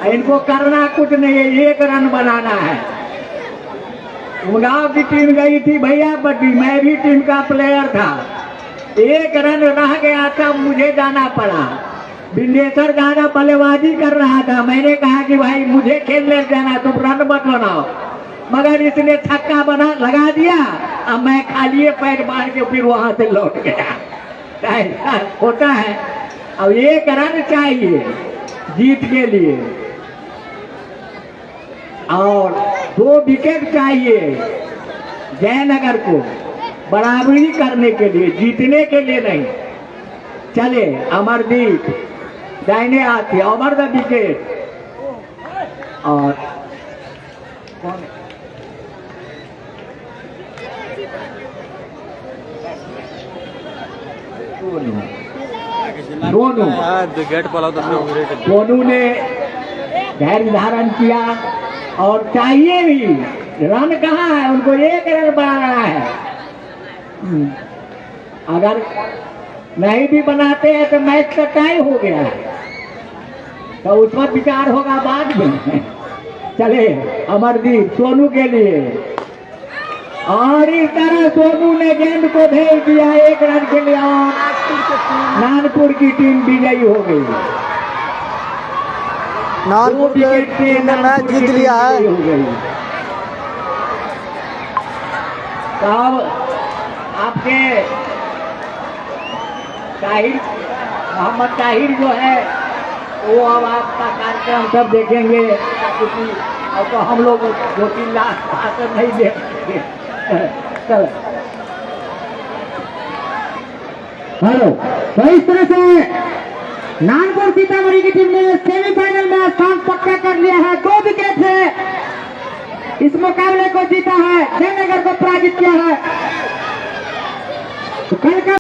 इनको करना कुछ नहीं है, 1 रन बनाना है। उमगांव की टीम गई थी भैया बड्डी, मैं भी टीम का प्लेयर था। 1 रन रह गया था, मुझे जाना पड़ा। बिंदेश्वर दादा बल्लेबाजी कर रहा था, मैंने कहा कि भाई मुझे खेलने देना, तुम रन मत बनाओ, मगर इसने छक्का बना लगा दिया। अब मैं खाली पैर मार के फिर वहां से लौट गया। ऐसा होता है। अब 1 रन चाहिए जीत के लिए और 2 विकेट चाहिए जयनगर को बराबरी करने के लिए, जीतने के लिए नहीं। चले अमरदीप दाहिने हाथ से ओवर द विकेट। और कौन दोनों ने धैर्य धारण किया और चाहिए भी। रन कहाँ है? उनको 1 रन बनाना है। अगर नहीं भी बनाते हैं तो मैच का टाई हो गया है, तो उस पर विचार होगा बाद में। चले अमरदीप सोनू के लिए और इस तरह सोनू ने गेंद को भेज दिया 1 रन के लिए और नागपुर की टीम विजयी हो गई। नागपुर की टीम ने मैच जीत लिया है। हो गई। तो अब आपके ताहिर मोहम्मद ताहिर जो है वो अब आपका कार्यक्रम सब देखेंगे, क्योंकि अब तो हम लोग 2-3 लाख भाषण नहीं दे सकेंगे। चलो हेलो। तो इस तरह से नागपुर सीतामढ़ी की टीम ने सेमीफाइनल में स्थान पक्का कर लिया है। 2 विकेट से इस मुकाबले को जीता है, जयनगर को पराजित किया है। तो कल का